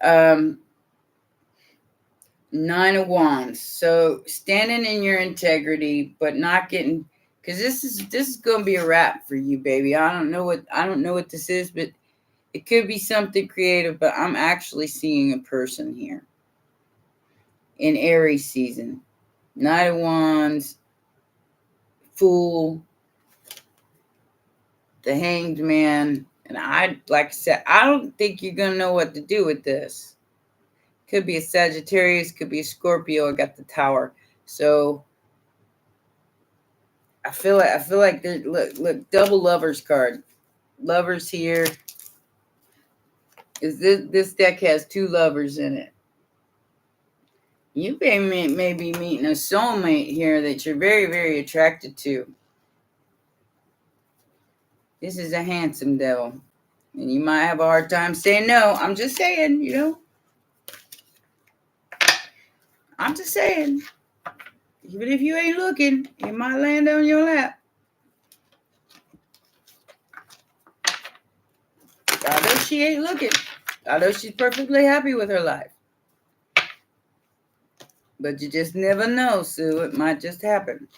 9 of Wands. So standing in your integrity, but not getting, because this is gonna be a wrap for you, baby. I don't know what this is, but it could be something creative. But I'm actually seeing a person here in Aries season. 9 of Wands, Fool, the Hanged Man, and like I said, I don't think you're gonna know what to do with this. Could be a Sagittarius, could be a Scorpio. I got the Tower, so I feel like there's look double Lovers card. Lovers here. Is this deck has 2 lovers in it. You may be meeting a soulmate here that you're very, very attracted to. This is a handsome devil. And you might have a hard time saying no. I'm just saying, I'm just saying. Even if you ain't looking, it might land on your lap. Although she ain't looking. Although she's perfectly happy with her life. But you just never know, Sue. It might just happen.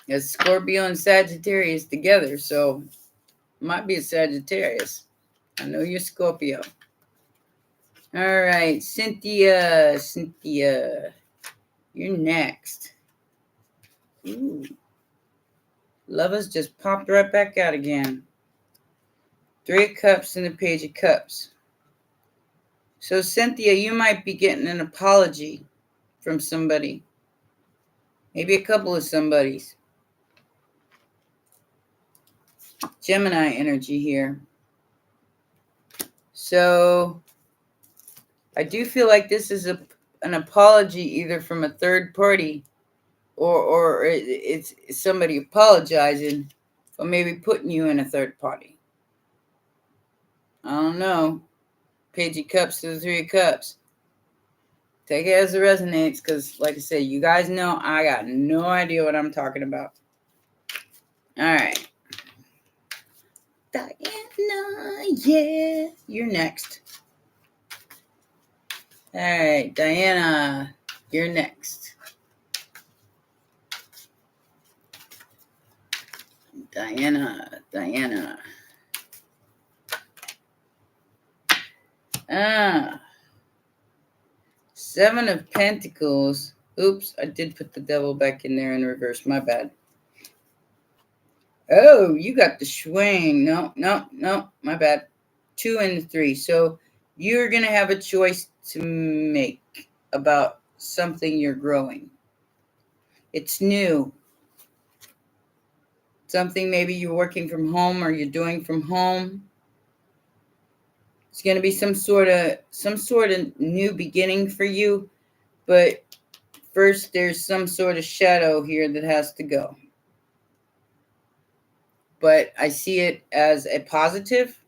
It's Scorpio and Sagittarius together, so it might be a Sagittarius. I know you're Scorpio. All right, Cynthia, you're next. Ooh. Lovers just popped right back out again. 3 of Cups and the Page of Cups. So, Cynthia, you might be getting an apology from somebody. Maybe a couple of somebodies. Gemini energy here. So, I do feel like this is an apology either from a third party or it's somebody apologizing or maybe putting you in a third party. I don't know. Page of Cups to the 3 of Cups. Take it as it resonates because, like I said, you guys know I got no idea what I'm talking about. All right. Diana, yeah. You're next. All right, Diana, you're next. Diana. 7 of Pentacles. Oops, I did put the devil back in there in reverse. My bad. Oh, you got the swing. No, my bad. 2 and 3. So you're going to have a choice to make about something you're growing. It's new. Something maybe you're working from home or you're doing from home. It's going to be some sort of new beginning for you, but first there's some sort of shadow here that has to go. But I see it as a positive.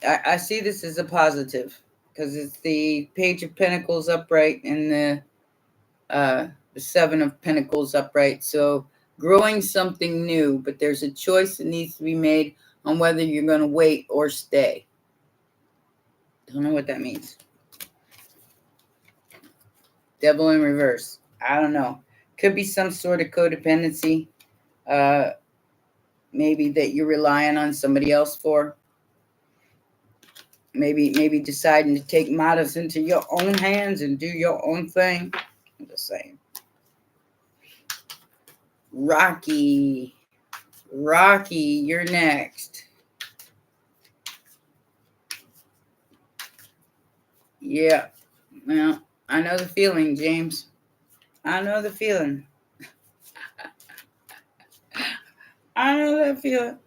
I see this as a positive because it's the Page of Pentacles upright and the 7 of Pentacles upright. So growing something new, but there's a choice that needs to be made on whether you're going to wait or stay. Don't know what that means. Devil in reverse. I don't know. Could be some sort of codependency. Maybe that you're relying on somebody else for. Maybe deciding to take matters into your own hands and do your own thing. I'm just saying. Rocky, you're next. Yeah. Well, I know the feeling, James. I know the feeling. I know that feeling.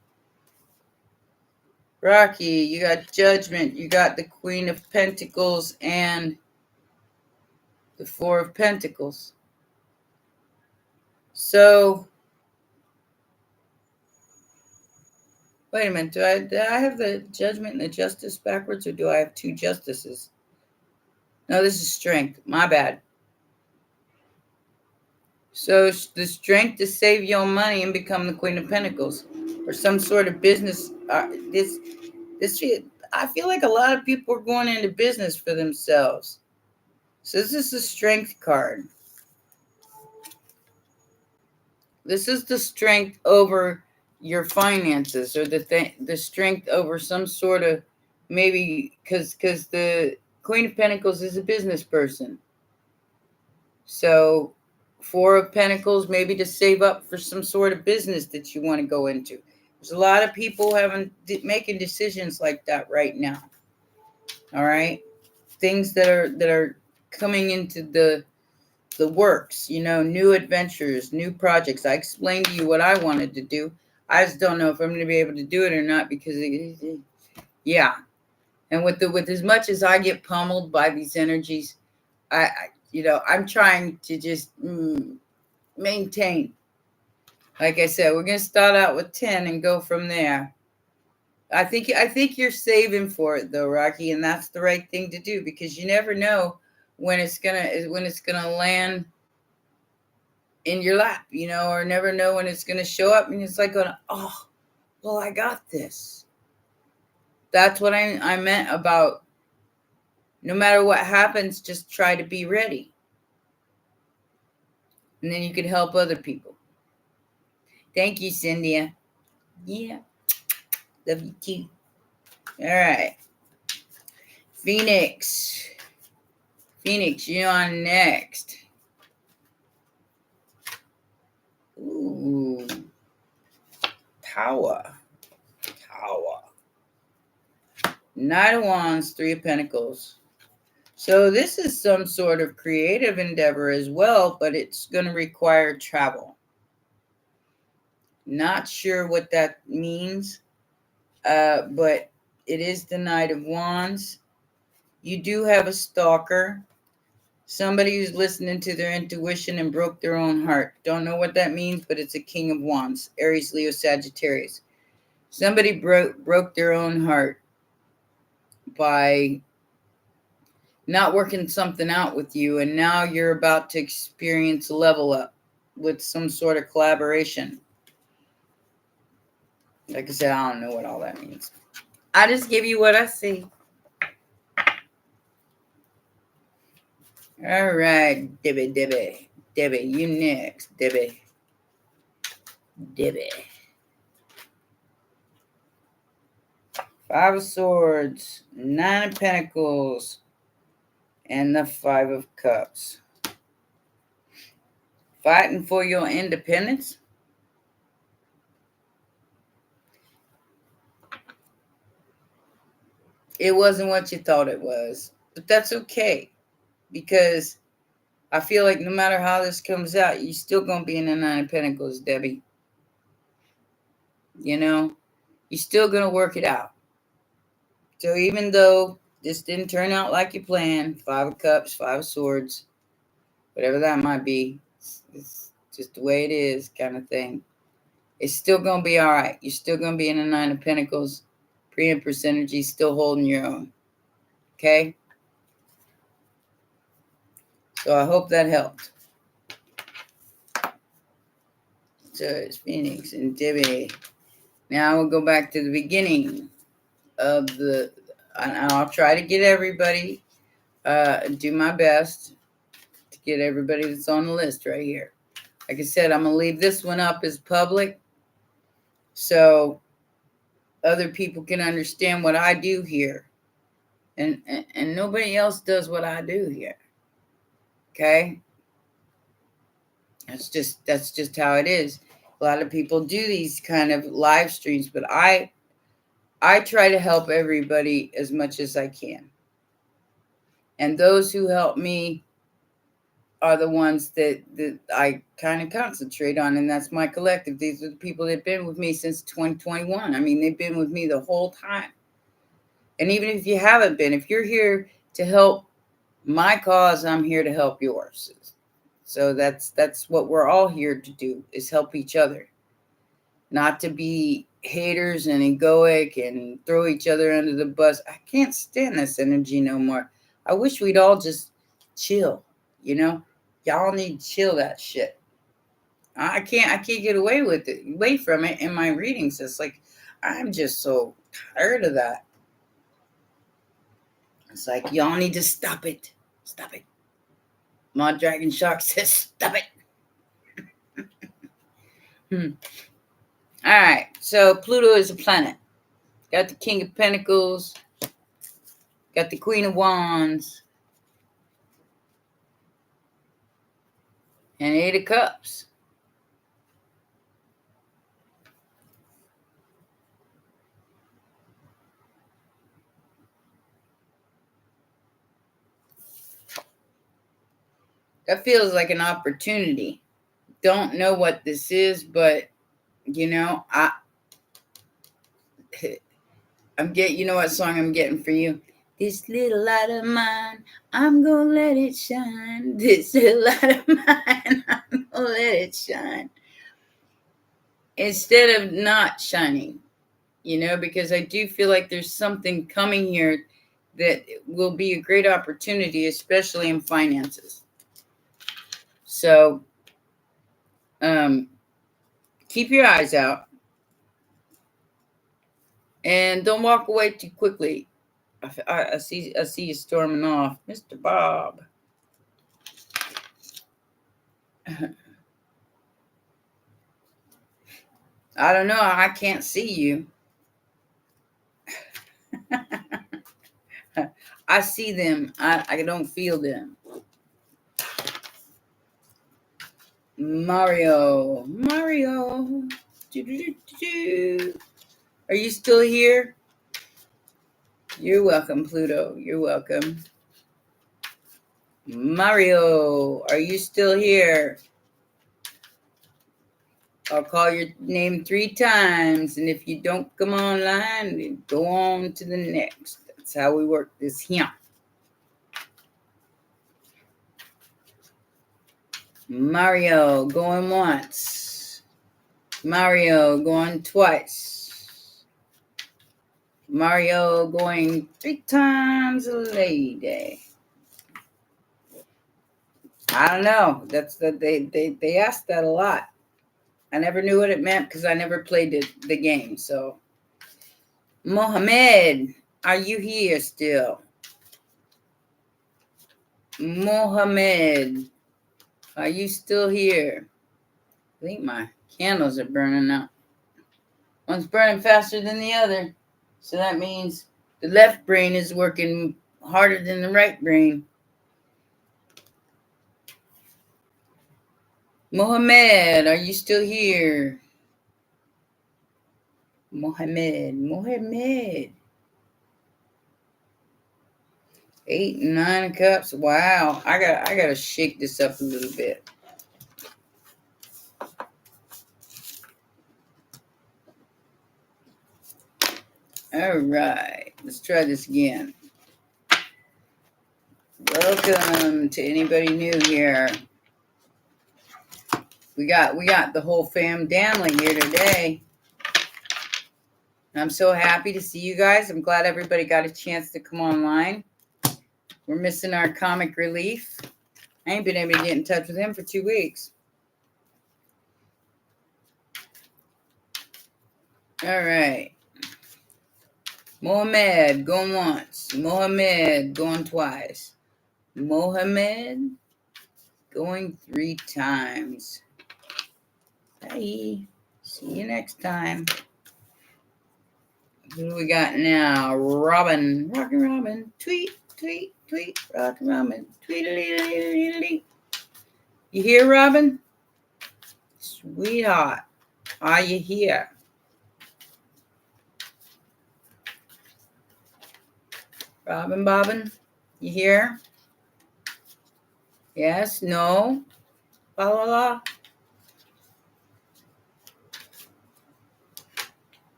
Rocky, you got Judgment. You got the Queen of Pentacles and the 4 of Pentacles. So, wait a minute. Do I have the Judgment and the Justice backwards, or do I have 2 Justices? No, this is Strength. My bad. So the strength to save your money and become the Queen of Pentacles, or some sort of business. This I feel like a lot of people are going into business for themselves. So this is the strength card. This is the strength over your finances, or the strength over some sort of, maybe because the Queen of Pentacles is a business person. So Four of Pentacles, maybe to save up for some sort of business that you want to go into. There's a lot of people making decisions like that right now. All right, things that are coming into the works. New adventures, new projects. I explained to you what I wanted to do. I just don't know if I'm going to be able to do it or not, because yeah. And with as much as I get pummeled by these energies, I'm trying to just maintain. Like I said, we're going to start out with 10 and go from there. I think you're saving for it though, Rocky, and that's the right thing to do, because you never know when it's gonna land in your lap, or never know when it's gonna show up, and it's like going, oh, well, I got this. That's what I meant about, no matter what happens, just try to be ready, and then you can help other people. Thank you, Cynthia. Yeah, love you too. All right, Phoenix, you're on next. Ooh, power. Knight of Wands, Three of Pentacles. So this is some sort of creative endeavor as well, but it's going to require travel. Not sure what that means, but it is the Knight of Wands. You do have a stalker, somebody who's listening to their intuition and broke their own heart. Don't know what that means, but it's a King of Wands, Aries, Leo, Sagittarius. Somebody broke their own heart by not working something out with you, and now you're about to experience a level up with some sort of collaboration. Like I said, I don't know what all that means. I just give you what I see. All right, Debbie, you next, Debbie. Five of Swords, Nine of Pentacles, and the Five of Cups. Fighting for your independence. It wasn't what you thought it was, but that's okay, because I feel like no matter how this comes out, you're still going to be in the Nine of Pentacles, Debbie. You're still going to work it out. So even though this didn't turn out like you planned, Five of Cups, Five of Swords, whatever that might be, it's just the way it is, kind of thing. It's still going to be all right. You're still going to be in the Nine of Pentacles. Pre-Empress energy, still holding your own. Okay? So I hope that helped. So it's Phoenix and Debbie. Now we'll go back to the beginning of and I'll try to get everybody, do my best to get everybody that's on the list right here. Like I said, I'm going to leave this one up as public so other people can understand what I do here. And nobody else does what I do here. Okay? That's just how it is. A lot of people do these kind of live streams, but I try to help everybody as much as I can. And those who help me are the ones that I kind of concentrate on, and that's my collective. These are the people that have been with me since 2021. I mean, they've been with me the whole time. And even if you haven't been, if you're here to help my cause, I'm here to help yours. So that's what we're all here to do, is help each other. Not to be haters and egoic and throw each other under the bus. I can't stand this energy no more. I wish we'd all just chill, Y'all need to chill that shit. I can't get away from it in my readings. It's like I'm just so tired of that. It's like y'all need to stop it. Stop it. My Dragon Shark says stop it. All right. So Pluto is a planet. Got the King of Pentacles. Got the Queen of Wands. And Eight of Cups. That feels like an opportunity. Don't know what this is, but you know what song I'm getting for you? This little light of mine, I'm gonna let it shine. This little light of mine, I'm gonna let it shine. Instead of not shining, because I do feel like there's something coming here that will be a great opportunity, especially in finances. So, keep your eyes out and don't walk away too quickly. I see you storming off, Mr. Bob. I don't know. I can't see you. I see them. I don't feel them. Mario. Are you still here? You're welcome, Pluto. You're welcome. Mario, are you still here? I'll call your name 3 times, and if you don't come online, then go on to the next. That's how we work this here. Mario, going once. Mario, going twice. Mario, going 3 times a lady. I don't know. They asked that a lot. I never knew what it meant because I never played the game. So, Mohammed, are you here still? Mohammed, are you still here? I think my candles are burning out. One's burning faster than the other. So that means the left brain is working harder than the right brain. Mohammed, are you still here? Mohammed. 8 and 9 of Cups. Wow. I gotta shake this up a little bit. All right. Let's try this again. Welcome to anybody new here. We got the whole fam family here today. I'm so happy to see you guys. I'm glad everybody got a chance to come online. We're missing our comic relief. I ain't been able to get in touch with him for 2 weeks. All right. Mohammed, going once. Mohammed, going twice. Mohammed, going 3 times. Bye. See you next time. Who do we got now? Robin. Rockin' Robin. Tweet. Rockin' Robin. Tweet. You here, Robin? Sweetheart, are you here? Robin, you here? Yes? No? La.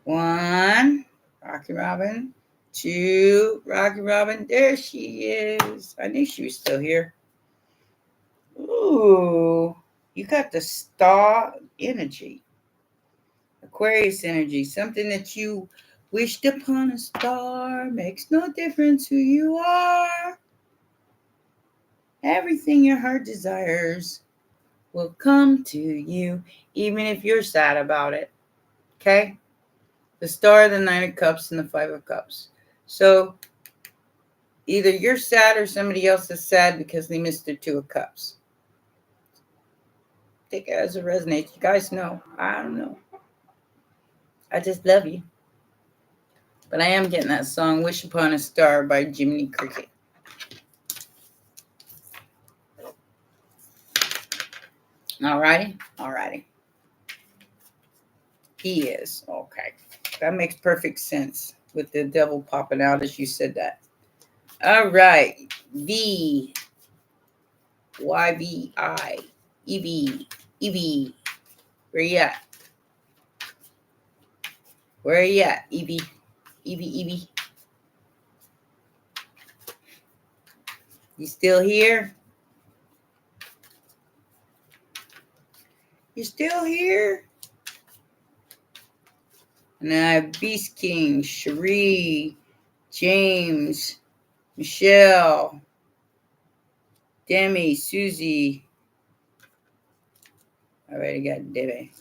1, Rocky Robin. 2, Rocky Robin. There she is. I knew she was still here. Ooh, you got the star energy. Aquarius energy. Something that you wished upon a star. Makes no difference who you are. Everything your heart desires will come to you, even if you're sad about it. Okay? The Star, the Nine of Cups, and the Five of Cups. So either you're sad or somebody else is sad because they missed their Two of Cups. Take it as it resonates. You guys know. I don't know. I just love you. But I am getting that song, Wish Upon a Star by Jiminy Cricket. Alrighty? Alrighty. He is. Okay. That makes perfect sense with the devil popping out as you said that. All right. V. Y-V-I. Evie. Evie. Where you at? Where are you at, Evie? Evie. You still here? You still here? And I have Beast King, Cherie, James, Michelle, Demi, Susie. I already got Debbie.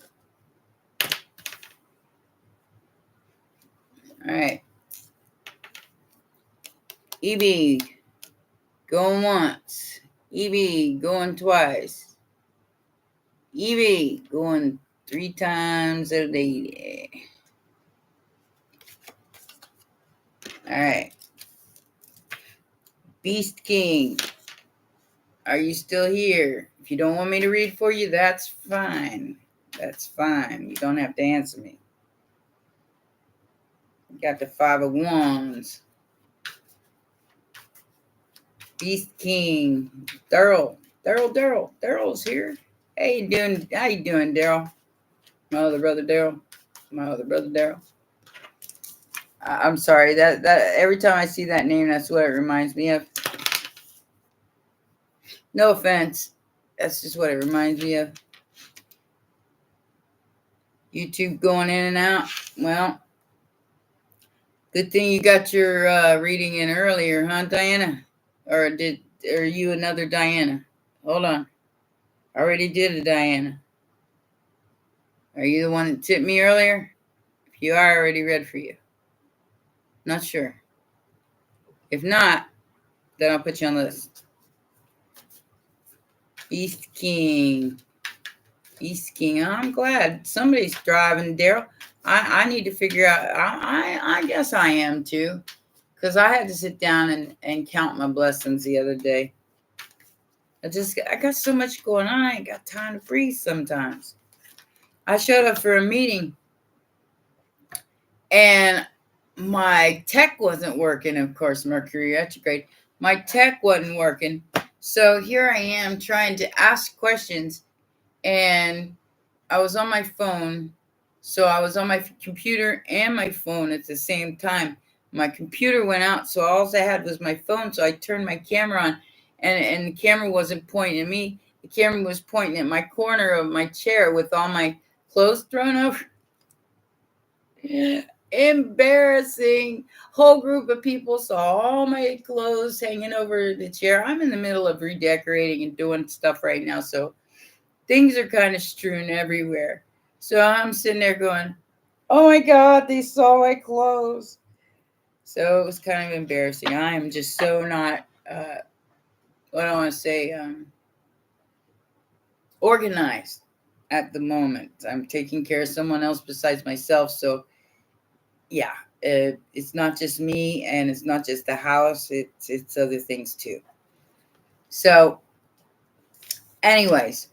All right. Evie, going once. Evie, going twice. Evie, going 3 times a day. All right. Beast King, are you still here? If you don't want me to read for you, that's fine. That's fine. You don't have to answer me. Got the 5 of Wands. Beast King. Daryl's here. How you doing, Daryl? My other brother Daryl. I'm sorry. That every time I see that name, that's what it reminds me of. No offense. That's just what it reminds me of. YouTube going in and out. Well, good thing you got your reading in earlier, huh, Diana? Or are you another Diana? Hold on. I already did a Diana. Are you the one that tipped me earlier? If you are, I already read for you. Not sure. If not, then I'll put you on the list. Beast King. I'm glad somebody's driving, Daryl. I need to figure out. I guess I am too, because I had to sit down and count my blessings the other day. I got so much going on. I ain't got time to breathe sometimes. I showed up for a meeting and my tech wasn't working. Of course, Mercury retrograde. My tech wasn't working. So here I am trying to ask questions, and I was on my phone. So I was on my computer and my phone at the same time. My computer went out, so all I had was my phone. So I turned my camera on, and the camera wasn't pointing at me. The camera was pointing at my corner of my chair with all my clothes thrown over. Embarrassing. Whole group of people saw all my clothes hanging over the chair. I'm in the middle of redecorating and doing stuff right now, so things are kind of strewn everywhere. So I'm sitting there going, oh my God, they saw my clothes. So it was kind of embarrassing. I am just so not, what I want to say, organized at the moment. I'm taking care of someone else besides myself. So yeah, it's not just me, and it's not just the house. It's other things too. So anyways,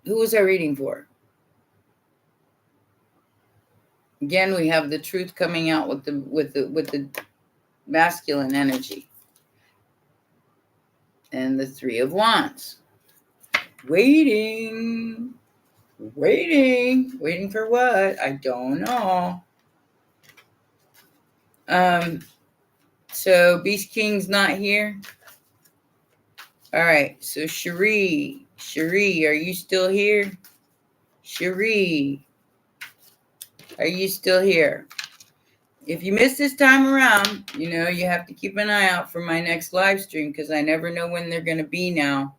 who was I reading for? Again, we have the truth coming out with the masculine energy. And the 3 of Wands. Waiting for what? I don't know. So Beast King's not here. All right, so Cherie, are you still here? Cherie, are you still here? If you miss this time around, you have to keep an eye out for my next live stream, because I never know when they're going to be now.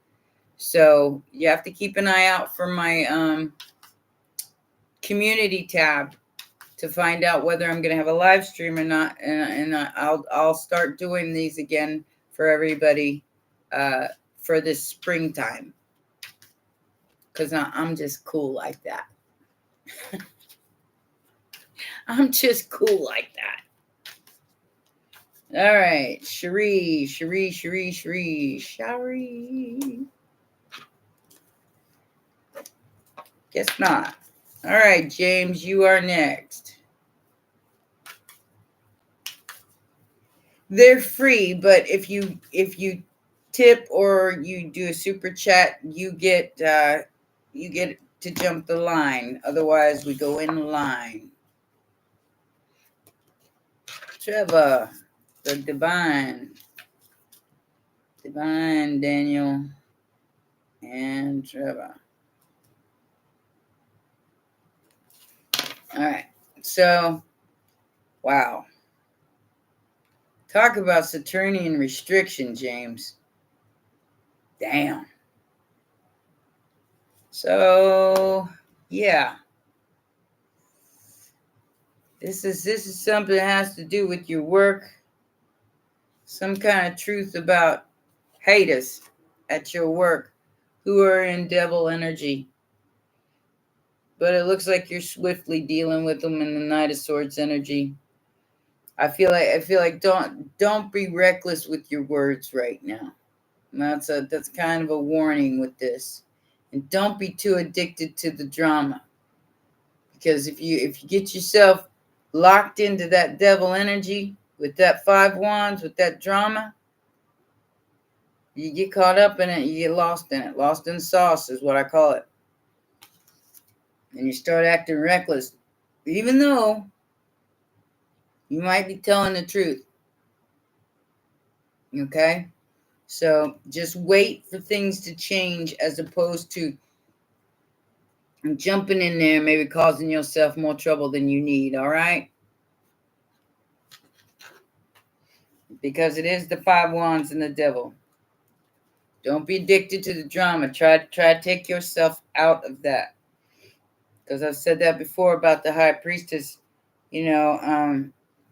So you have to keep an eye out for my community tab to find out whether I'm going to have a live stream or not. And I'll start doing these again for everybody for this springtime, because I'm just cool like that. I'm just cool like that. All right, Cherie. Guess not. All right, James, you are next. They're free, but if you tip or you do a super chat, you get to jump the line. Otherwise, we go in line. Trevor, the divine Daniel, and Trevor. All right. So, wow. Talk about Saturnian restriction, James. Damn. So, yeah. This is something that has to do with your work. Some kind of truth about haters at your work who are in devil energy. But it looks like you're swiftly dealing with them in the Knight of Swords energy. I feel like don't be reckless with your words right now. And that's kind of a warning with this. And don't be too addicted to the drama. Because if you get yourself locked into that devil energy with that 5 wands, with that drama, you get caught up in it, you get lost in it. Lost in the sauce is what I call it. And you start acting reckless, even though you might be telling the truth. Okay? So just wait for things to change as opposed to jumping in there, maybe causing yourself more trouble than you need, all right? Because it is the 5 wands and the devil. Don't be addicted to the drama. Try to take yourself out of that. Because I've said that before about the high priestess, or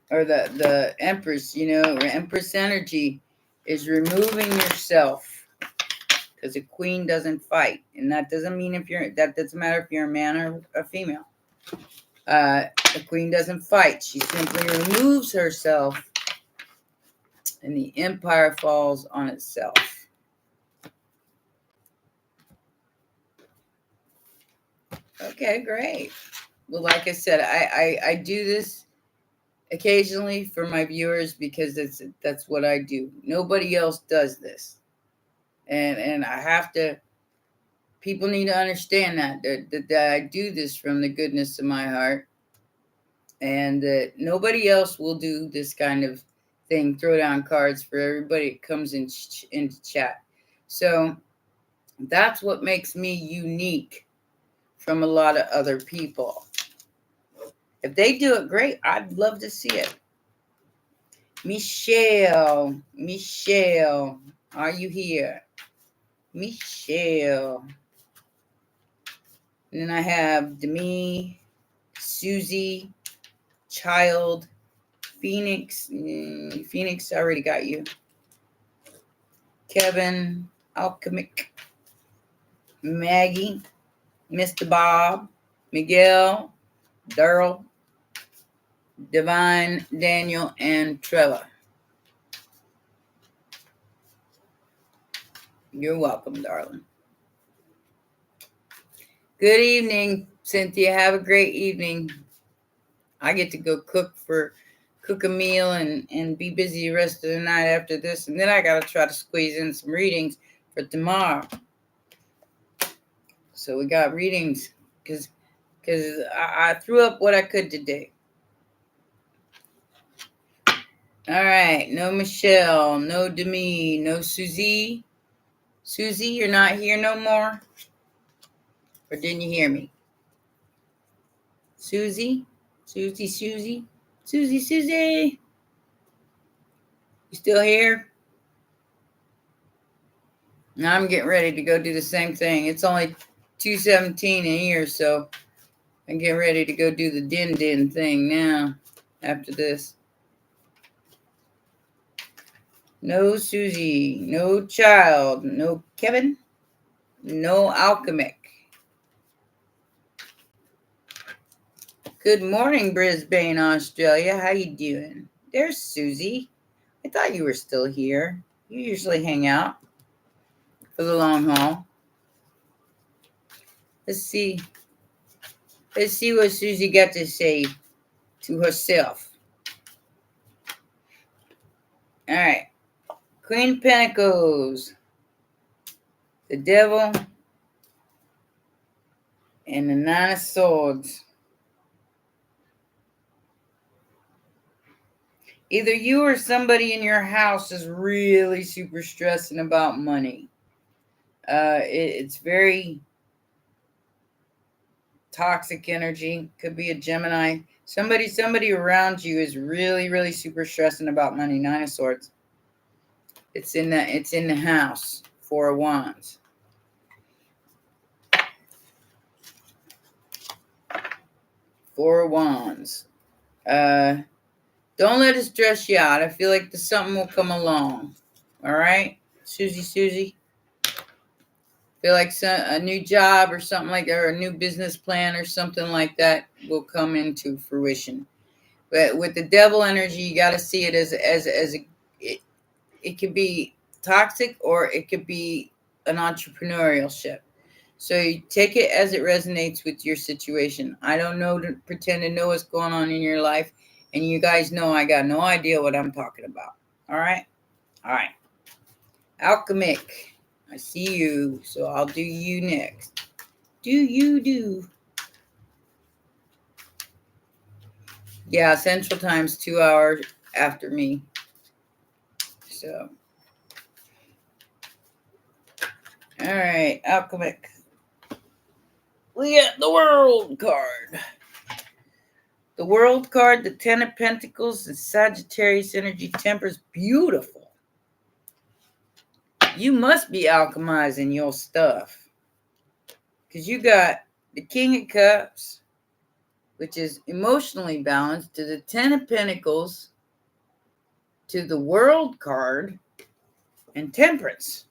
the empress, empress energy is removing yourself. Because a queen doesn't fight. And that doesn't mean that doesn't matter if you're a man or a female. The queen doesn't fight. She simply removes herself, and the empire falls on itself. Okay, great. Well, like I said, I do this occasionally for my viewers because that's what I do. Nobody else does this, and I have to. People need to understand that I do this from the goodness of my heart, and that nobody else will do this kind of thing. Throw down cards for everybody that comes into chat. So that's what makes me unique from a lot of other people. If they do it, great. I'd love to see it. Michelle, are you here? Michelle. And then I have Demi, Susie, Child, Phoenix. Phoenix, I already got you. Kevin, Alchemic, Maggie, Mr. Bob, Miguel, Daryl, Divine, Daniel, and Trevor. You're welcome, darling. Good evening, Cynthia. Have a great evening. I get to go cook a meal and be busy the rest of the night after this. And then I got to try to squeeze in some readings for tomorrow. So we got readings because I threw up what I could today. All right. No Michelle, no Demi, no Susie. Susie, you're not here no more? Or didn't you hear me? Susie? Susie? You still here? Now I'm getting ready to go do the same thing. It's only 2:17 in here, so I'm getting ready to go do the din thing now after this. No Susie, no child, no Kevin, no alchemic. Good morning, Brisbane, Australia. How you doing? There's Susie. I thought you were still here. You usually hang out for the long haul. Let's see. Let's see what Susie got to say to herself. All right. Queen of Pentacles, the Devil, and the Nine of Swords. Either you or somebody in your house is really super stressing about money. It's very toxic energy. Could be a Gemini. Somebody around you is really, really super stressing about money. Nine of Swords. It's in the house. Four of Wands. Four of Wands. Don't let it stress you out. I feel like something will come along. All right, Susie. Feel like a new job or something like that, or a new business plan or something like that will come into fruition. But with the Devil energy, you got to see it as it could be toxic or it could be an entrepreneurship. So you take it as it resonates with your situation. I don't know to pretend to know what's going on in your life. And you guys know I got no idea what I'm talking about. All right? All right. Alchemic. I see you. So I'll do you next. Do you do? Yeah, Central Time's 2 hours after me. So. All right. Alchemic. We got the World card. The World card, the Ten of Pentacles, the Sagittarius energy, Temperance, beautiful. You must be alchemizing your stuff. Because you got the King of Cups, which is emotionally balanced, to the Ten of Pentacles, to the World card, and Temperance.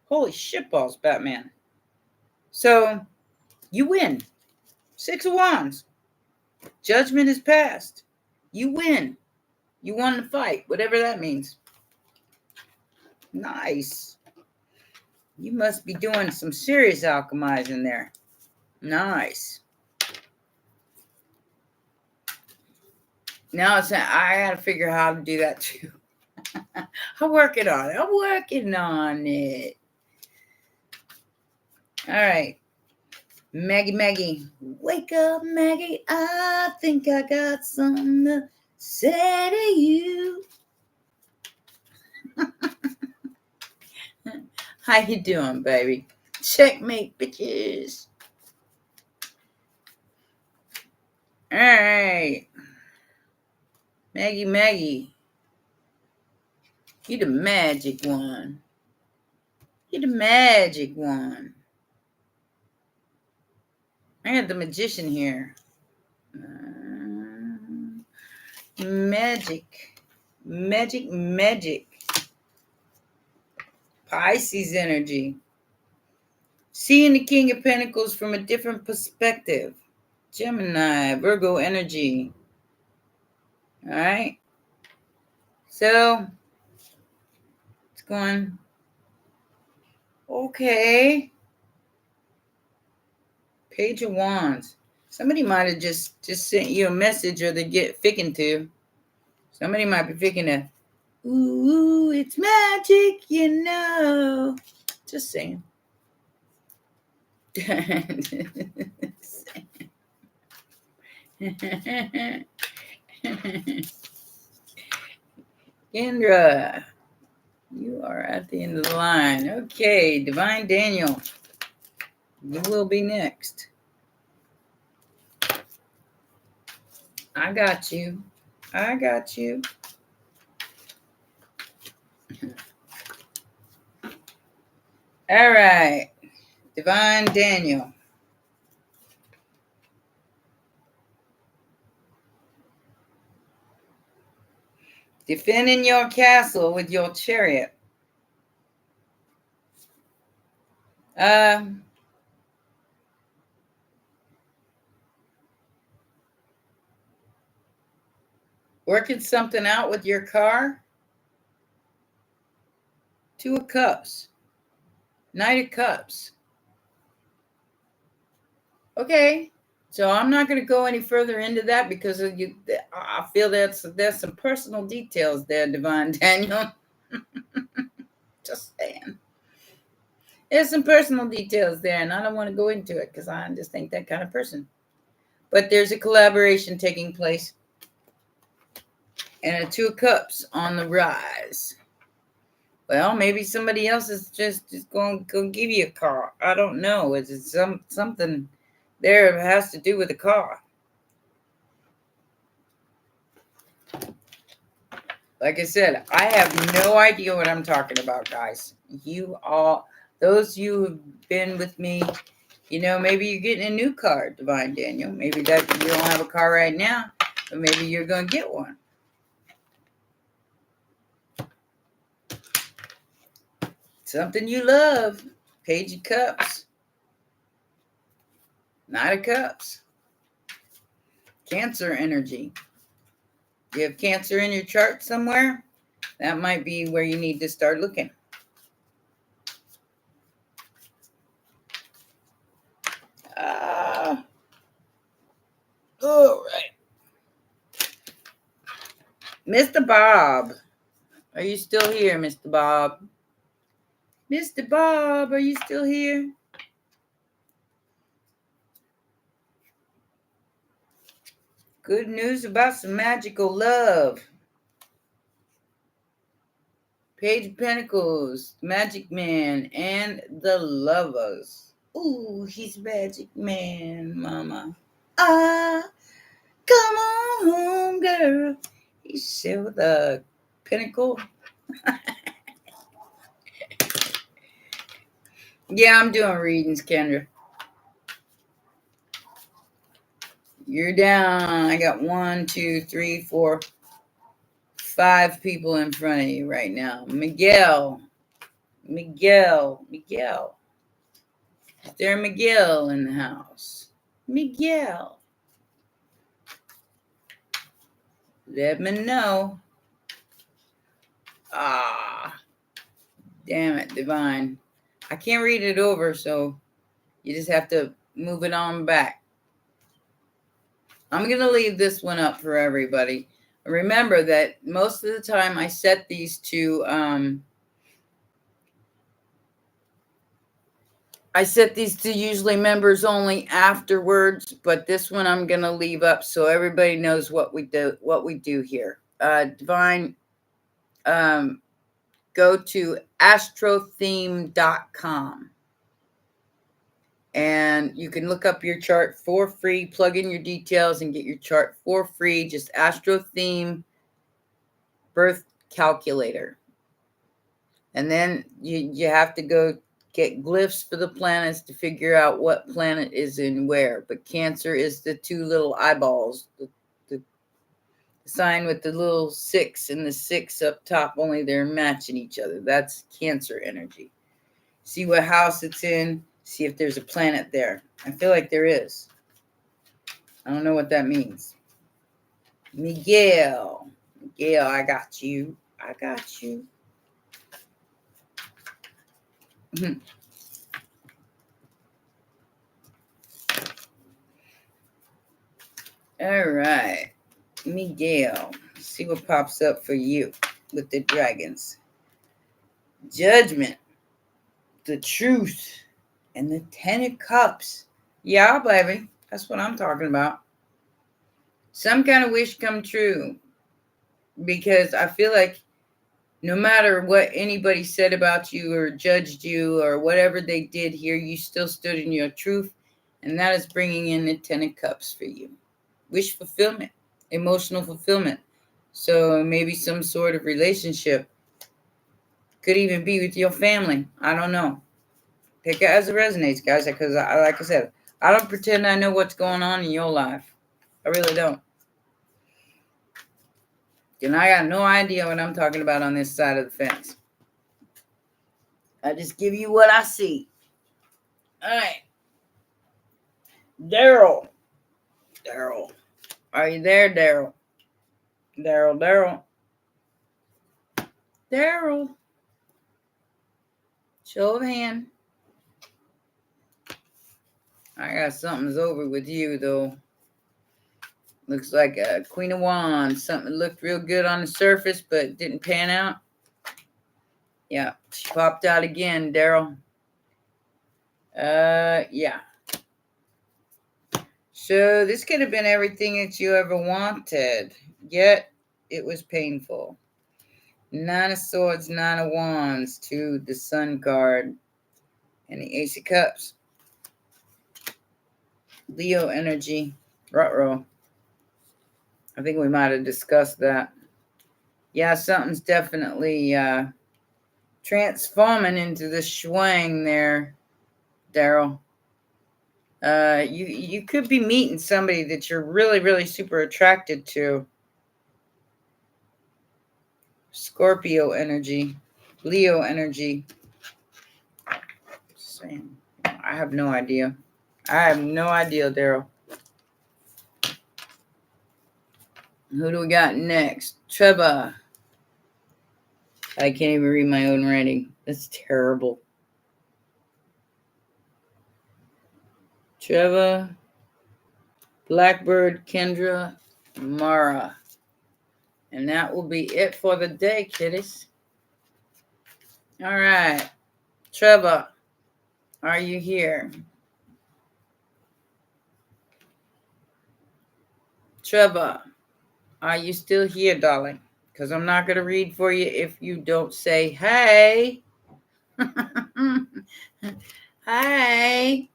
Holy shitballs, Batman. So, you win. Six of Wands. Judgment is passed. You win. You won the fight, whatever that means. Nice. You must be doing some serious alchemizing there. Nice. Now I gotta figure out how to do that too. I'm working on it. All right. Maggie. Wake up, Maggie. I think I got something to say to you. How you doing, baby? Checkmate, bitches. All right. Maggie. You the magic one. I got the Magician here. Magic. Pisces energy. Seeing the King of Pentacles from a different perspective. Gemini, Virgo energy. All right. So, it's going, okay. Page of Wands. Somebody might have just sent you a message, or they get ficking to. Somebody might be ficking to, ooh, it's magic, you know. Just saying. Kendra, you are at the end of the line. Okay, Divine Daniel, you will be next. I got you. All right. Divine Daniel. Defending your castle with your chariot. Working something out with your car. Two of Cups. Knight of Cups. Okay. So I'm not going to go any further into that because I feel there's some personal details there, Divine Daniel. Just saying. There's some personal details there, and I don't want to go into it because I just ain't that kind of person. But there's a collaboration taking place. And a Two of Cups on the rise. Well, maybe somebody else is just going to give you a car. I don't know. It's something there that has to do with the car. Like I said, I have no idea what I'm talking about, guys. You all, those you who've been with me, you know, maybe you're getting a new car, Divine Daniel. Maybe that you don't have a car right now, but maybe you're going to get one. Something you love. Page of Cups. Knight of Cups. Cancer energy. You have Cancer in your chart somewhere? That might be where you need to start looking. All right. Mr. Bob. Are you still here, Mr. Bob? Mr. Bob, are you still here? Good news about some magical love. Page of Pentacles, Magic Man, and the Lovers. Ooh, he's Magic Man, mama. Ah, come on home, girl. He's still with a pentacle. Yeah, I'm doing readings, Kendra. You're down. I got 1, 2, 3, 4, 5 people in front of you right now. Miguel. Is there Miguel in the house? Miguel. Let me know. Ah, damn it, Divine. I can't read it over, so you just have to move it on back. I'm going to leave this one up for everybody. Remember that most of the time I set these to usually members only afterwards, but this one I'm going to leave up so everybody knows what we do here. Divine, go to astrotheme.com. And you can look up your chart for free, plug in your details and get your chart for free. Just Astro Theme Birth Calculator. And then you have to go get glyphs for the planets to figure out what planet is in where. But Cancer is the 2 little eyeballs, the sign with the little 6 and the 6 up top, only they're matching each other. That's Cancer energy. See what house it's in. See if there's a planet there. I feel like there is. I don't know what that means. Miguel, I got you. All right. Miguel, see what pops up for you with the dragons. Judgment, the truth, and the 10 of Cups. Yeah, baby. That's what I'm talking about. Some kind of wish come true. Because I feel like no matter what anybody said about you or judged you or whatever they did here, you still stood in your truth. And that is bringing in the 10 of Cups for you. Wish fulfillment, emotional fulfillment. So maybe some sort of relationship. Could even be with your family. I don't know. Take it as it resonates, guys, because like I said, I don't pretend I know what's going on in your life. I really don't. And I got no idea what I'm talking about on this side of the fence. I just give you what I see. All right. Daryl. Daryl. Are you there, Daryl? Daryl. Daryl. Show of hand. I got something's over with you, though. Looks like a Queen of Wands. Something looked real good on the surface, but didn't pan out. Yeah, she popped out again, Daryl. Yeah. So this could have been everything that you ever wanted, yet it was painful. 9 of Swords, 9 of Wands to the Sun card and the Ace of Cups. Leo energy. Ruh-roh. I think we might have discussed that. Yeah, something's definitely transforming into the swang there, Daryl. You could be meeting somebody that you're really, really super attracted to. Scorpio energy, Leo energy. Same. I have no idea. Daryl. Who do we got next? Trevor. I can't even read my own writing. That's terrible. Trevor, Blackbird, Kendra, Mara. And that will be it for the day, kiddies. All right. Trevor, are you here? Trevor, are you still here, darling? Because I'm not going to read for you if you don't say, hey. Hi.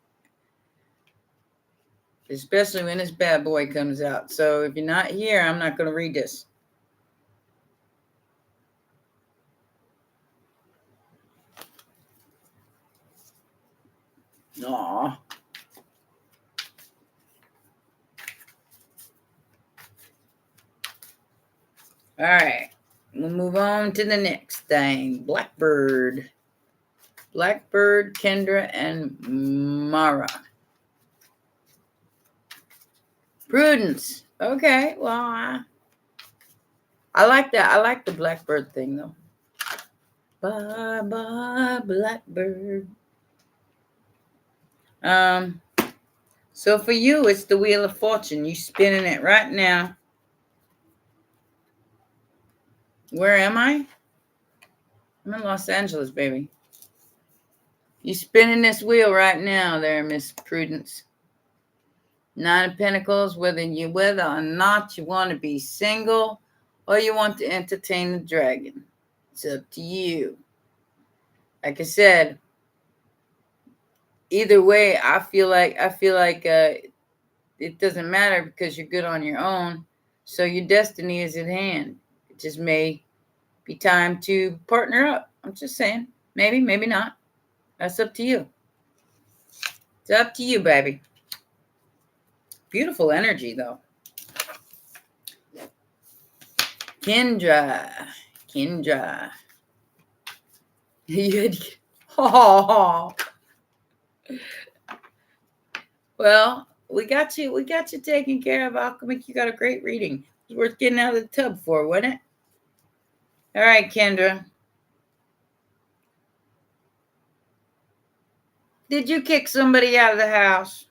Especially when this bad boy comes out. So if you're not here, I'm not going to read this. Aw. All right. We'll move on to the next thing. Blackbird. Blackbird, Kendra, and Mara. Prudence. Okay. Well, I like that. I like the Blackbird thing, though. Bye, bye, Blackbird. So for you, it's the Wheel of Fortune. You spinning it right now. Where am I? I'm in Los Angeles, baby. You spinning this wheel right now there, Miss Prudence. 9 of Pentacles, whether or not you want to be single or you want to entertain the dragon. It's up to you. Like I said, either way, I feel like it doesn't matter because you're good on your own. So your destiny is at hand. It just may be time to partner up. I'm just saying. Maybe, maybe not. That's up to you. It's up to you, baby. Beautiful energy, though. Kendra. Oh. Well, we got you taken care of, Alchemic. You got a great reading. It was worth getting out of the tub for, wasn't it? All right, Kendra. Did you kick somebody out of the house?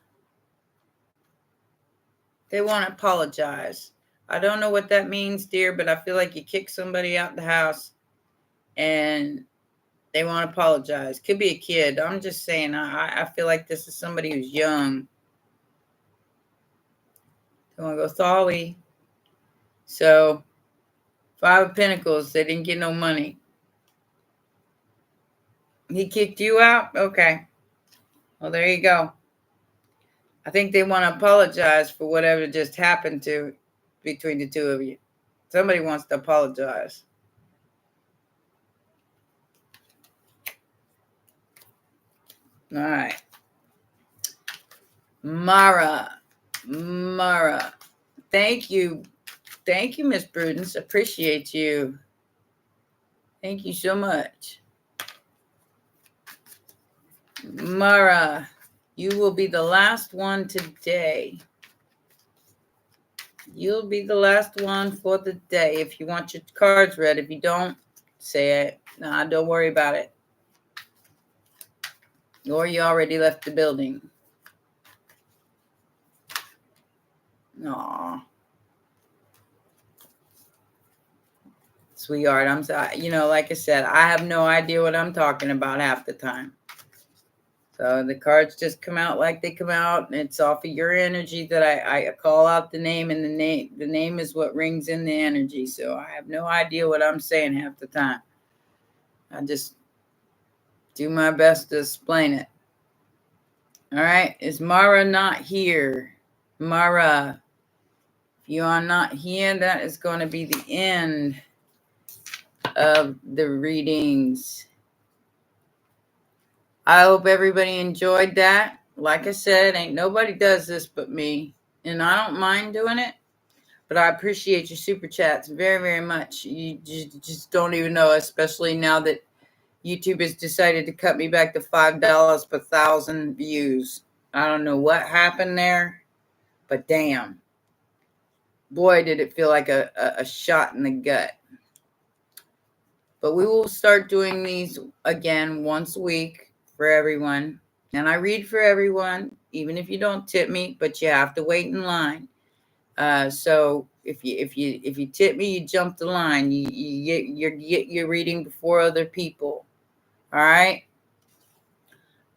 They want to apologize. I don't know what that means, dear, but I feel like you kicked somebody out of the house and they want to apologize. Could be a kid. I'm just saying, I feel like this is somebody who's young. They want to go Thawi. So, 5 of Pentacles, they didn't get no money. He kicked you out? Okay. Well, there you go. I think they want to apologize for whatever just happened to between the two of you. Somebody wants to apologize. All right. Mara. Thank you. Thank you, Miss Prudence. Appreciate you. Thank you so much. Mara, you will be the last one today. You'll be the last one for the day. If you want your cards read, if you don't, say it. Nah, don't worry about it. Or you already left the building. Aw. Sweetheart, I'm sorry. Like I said, I have no idea what I'm talking about half the time. So the cards just come out like they come out, and it's off of your energy that I call out the name, and the name is what rings in the energy. So I have no idea what I'm saying half the time. I just do my best to explain it. All right, is Mara not here? Mara, if you are not here, that is going to be the end of the readings. I hope everybody enjoyed that. Like I said, ain't nobody does this but me, and I don't mind doing it, but I appreciate your super chats very, very much. You just don't even know, especially now that YouTube has decided to cut me back to $5 per 1,000 views. I don't know what happened there, but damn. Boy, did it feel like a shot in the gut. But we will start doing these again once a week for everyone. And I read for everyone, even if you don't tip me, but you have to wait in line. So if you tip me, you jump the line. You get your reading before other people. All right.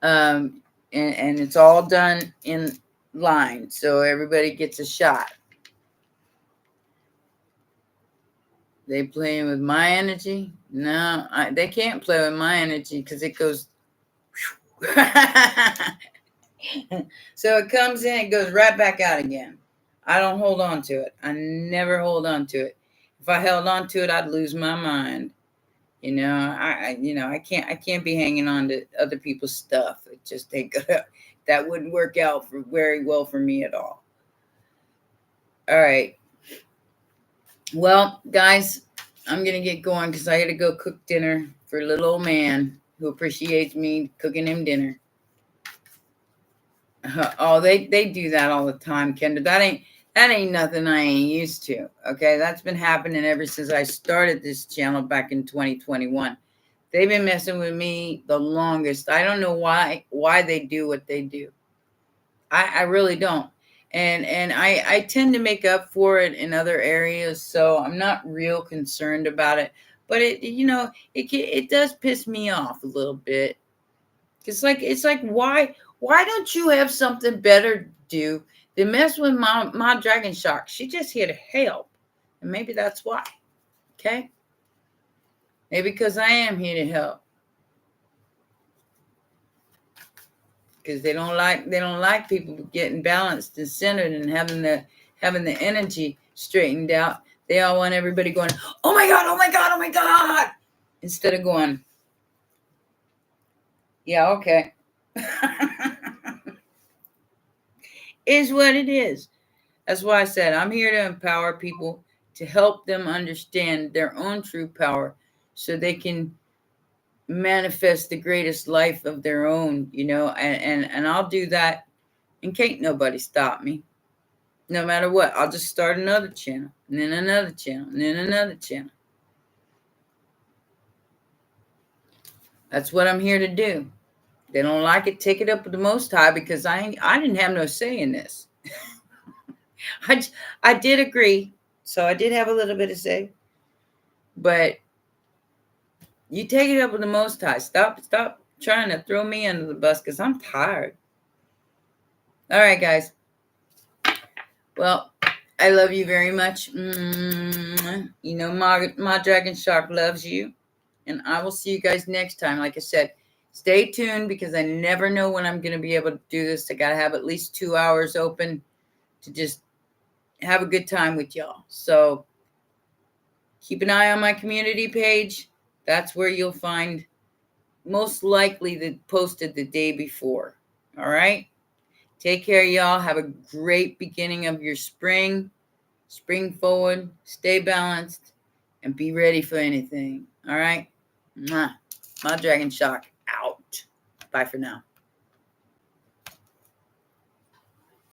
And it's all done in line, so everybody gets a shot. They playing with my energy? No, they can't play with my energy because it goes. So it comes in, it goes right back out again. I don't hold on to it. I never hold on to it. If I held on to it, I'd lose my mind. I can't be hanging on to other people's stuff. It just ain't gonna. That wouldn't work out very well for me at all. All right. Well, guys, I'm going to get going because I got to go cook dinner for a little old man who appreciates me cooking him dinner. Oh, they do that all the time, Kendra. That ain't nothing I ain't used to. Okay, that's been happening ever since I started this channel back in 2021. They've been messing with me the longest. I don't know why they do what they do. I really don't. And I tend to make up for it in other areas, so I'm not real concerned about it. But it does piss me off a little bit. It's like why don't you have something better to do than mess with my dragon shark? She just here to help, and maybe that's why. Okay, maybe because I am here to help. Because they don't like people getting balanced and centered and having the energy straightened out. They all want everybody going, oh my God, oh my God, oh my God, instead of going, yeah, okay. Is what it is. That's why I said I'm here to empower people, to help them understand their own true power so they can manifest the greatest life of their own, and I'll do that, and can't nobody stop me. No matter what, I'll just start another channel, and then another channel, and then another channel. That's what I'm here to do. They don't like it, take it up with the Most High, because I didn't have no say in this. I did agree, so I did have a little bit of say, but you take it up with the Most High. Stop trying to throw me under the bus, because I'm tired. All right, guys. Well, I love you very much. My dragon shark loves you. And I will see you guys next time. Like I said, stay tuned, because I never know when I'm going to be able to do this. I got to have at least 2 hours open to just have a good time with y'all. So keep an eye on my community page. That's where you'll find most likely posted the day before. All right. Take care, y'all. Have a great beginning of your spring. Spring forward. Stay balanced. And be ready for anything. All right. Mwah. My Dragon Shock out. Bye for now.